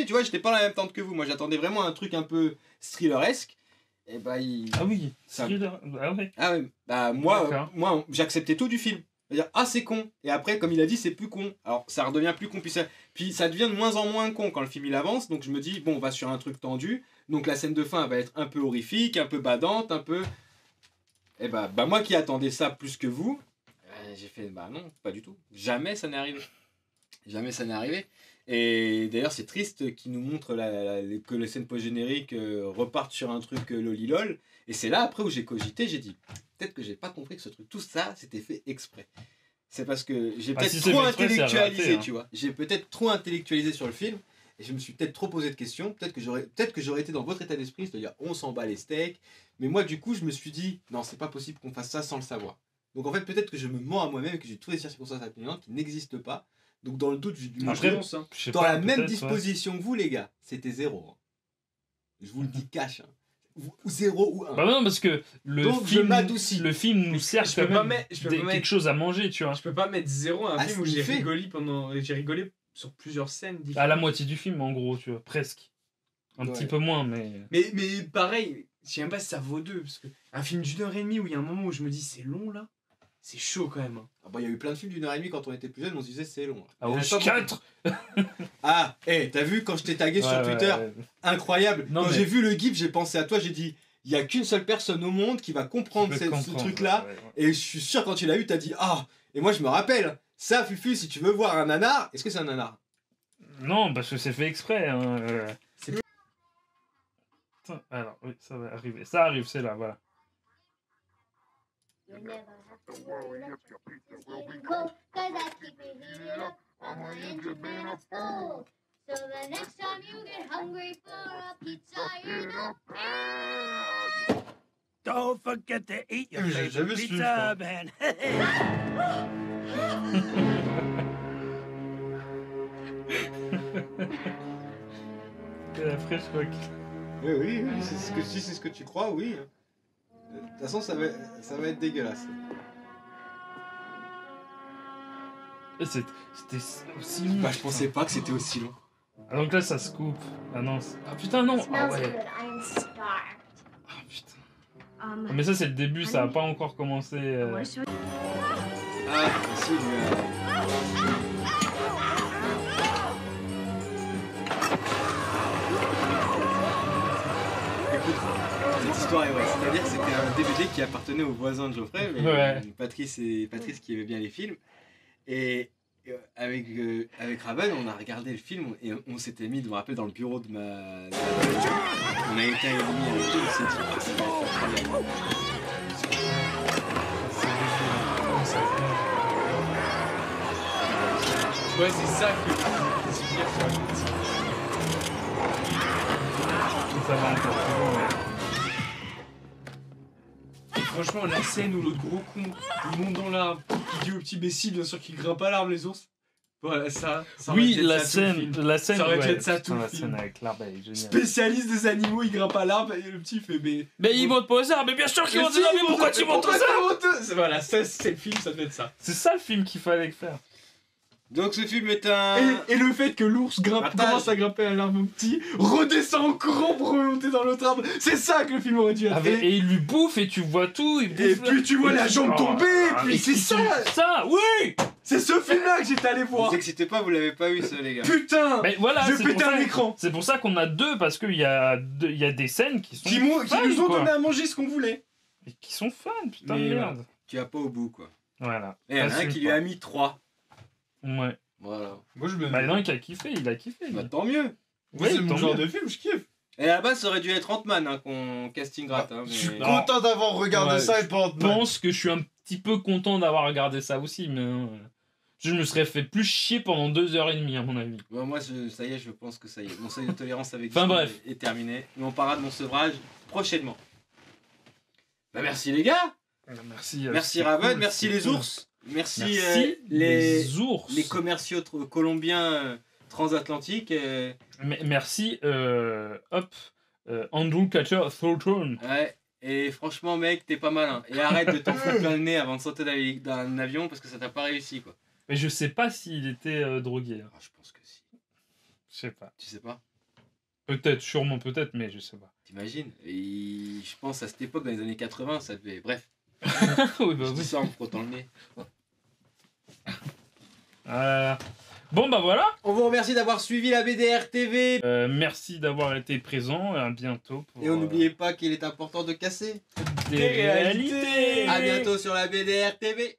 tu vois, j'étais pas dans la même tente que vous, moi j'attendais vraiment un truc un peu thrilleresque, et Ah oui, thriller, ouais. Ah ouais, moi j'acceptais tout du film, c'est-à-dire c'est con, et après comme il a dit c'est plus con, alors ça redevient plus con, puis ça devient de moins en moins con quand le film il avance, donc je me dis bon on va sur un truc tendu, donc la scène de fin va être un peu horrifique, un peu badante, un peu... Et moi qui attendais ça plus que vous, j'ai fait non, pas du tout. Jamais ça n'est arrivé. Et d'ailleurs, c'est triste qu'ils nous montrent que les scènes post-génériques repartent sur un truc lolilol. Et c'est là après où j'ai cogité, j'ai dit peut-être que j'ai pas compris que ce truc, tout ça, c'était fait exprès. C'est parce que j'ai peut-être trop intellectualisé, tu vois. J'ai peut-être trop intellectualisé sur le film. Et je me suis peut-être trop posé de questions. Peut-être que j'aurais été dans votre état d'esprit, c'est-à-dire on s'en bat les steaks. Mais moi, du coup, je me suis dit non, c'est pas possible qu'on fasse ça sans le savoir. Donc en fait, peut-être que je me mens à moi-même et que j'ai trouvé des circonstances atténuantes qui n'existent pas. Donc dans le doute, dans la même disposition que vous, les gars, c'était 0. Hein. Je vous le dis cash. Hein. 0 ou 1. Bah non, parce que le film nous sert quand même quelque chose à manger, tu vois. Je peux pas mettre 0 à un film où j'ai rigolé sur plusieurs scènes différentes. À la moitié du film, en gros, tu vois, presque. Un petit peu moins, mais... Mais pareil, je sais même pas si ça vaut 2, parce que un film d'1h30 où il y a un moment où je me dis c'est long là, c'est chaud quand même. Il y a eu plein de films d'1h30 quand on était plus jeune, on se disait c'est long. Ah, au 4 t'as vu quand je t'ai tagué sur Twitter, incroyable. Quand j'ai vu le gif, j'ai pensé à toi, j'ai dit il y a qu'une seule personne au monde qui va comprendre ce truc-là. Et je suis sûr quand tu l'as eu, t'as dit et moi je me rappelle, ça Fufu, si tu veux voir un nanar, est-ce que c'est un nanar? Non, parce que c'est fait exprès. Alors, oui, ça va arriver. Ça arrive, c'est là, voilà. You never have to worry if your pizza will be cold, 'cause I keep it heated up on my engine being a stove. So the next time you get hungry for a pizza, you know. Don't forget to eat your favorite pizza, man. C'est la fraîche, quoi. Oui, c'est ce que tu crois, oui. De toute façon, ça va être dégueulasse. C'était aussi long. Je pensais pas que c'était aussi long. Ah, donc là, ça se coupe. Ah non. Ah putain, non. Ah ouais. Ah putain. Mais ça, c'est le début, ça a pas encore commencé. Si, cette histoire est vraie, c'est-à-dire que c'était un DVD qui appartenait aux voisins de Geoffrey, mais Patrice qui aimait bien les films, et avec Raven on a regardé le film et on s'était mis, je me rappelle, dans le bureau de ma on a été réunis avec eux, on s'est dit ça va être incroyable. Ouais, c'est ça que c'est bien sur la petite. Ça va encore plus loin. Franchement, la scène où l'autre gros con il monte dans l'arbre, il dit au petit imbécile, bien sûr qu'il grimpe à l'arbre, les ours. Voilà, ça oui, la scène, ça aurait pu être ça tout le film. Scène avec l'arbre, elle est géniale. Spécialiste des animaux, il grimpe à l'arbre et le petit fait mais il monte pas aux arbres, mais bien sûr qu'il monte aux arbres, mais pourquoi tu montes aux arbres? Voilà, ça c'est le film, ça devait être ça. C'est ça le film qu'il fallait faire. Donc ce film est un... Et le fait que l'ours commence à grimper à l'arbre petit, redescend en courant pour remonter dans l'autre arbre, c'est ça que le film aurait dû être. Et il lui bouffe et tu vois tout. Et puis tu vois la jambe tomber, et puis c'est ça. Ça, oui. C'est ce film-là que j'étais allé Vous voir. excitez pas, vous l'avez pas vu ça, les gars. Putain. Mais voilà, Je c'est pétais pour ça- un écran. C'est pour ça qu'on a deux, parce qu'il y a, il y a des scènes qui sont Qui fun, nous ont quoi. donné à manger ce qu'on voulait. Et qui sont fun, putain Mais de merde. Tu vas pas au bout, quoi. Voilà. Et il y en a un Assume qui lui pas. a mis 3. Ouais. Voilà. Moi, je me. Bah, il y en a un qui a kiffé, il a kiffé. lui. Bah, tant mieux. Moi, c'est Oui, mon tant genre mieux. de film, je kiffe. Et à la base, ça aurait dû être Ant-Man hein, qu'on casting gratte. Hein, Je suis mais... Non. content d'avoir regardé Ouais, ça et pas Je pense que je suis un petit peu content d'avoir regardé ça aussi, mais je me serais fait plus chier pendant 2h30 à mon avis. Bon, moi, ça y est, je pense que ça y est. Mon seuil de tolérance avec Enfin, Disney bref. est terminé. Mais on parlera de mon sevrage prochainement. Bah, merci les gars. Merci. Merci c'est Raven, cool, merci c'est les cool. ours. Merci, Merci les ours. les commerciaux colombiens transatlantiques. Merci, Andrew Catcher Thornton. Ouais. Et franchement, mec, t'es pas malin. Et arrête de t'en foutre plein le nez avant de sauter d'un avion parce que ça t'a pas réussi, quoi. Mais je sais pas s'il était drogué. Hein. Ah, je pense que si. Je sais pas. Tu sais pas? Peut-être, sûrement peut-être, mais je sais pas. T'imagines? Et je pense à cette époque, dans les années 80, ça devait. Bref, Oui, bah je dis oui. ça en me frottant le nez. Bon, bah voilà. On vous remercie d'avoir suivi la BDR TV. Merci d'avoir été présent. À bientôt. Pour, Et on n'oubliez pas qu'il est important de casser. des réalités. À bientôt sur la BDR TV.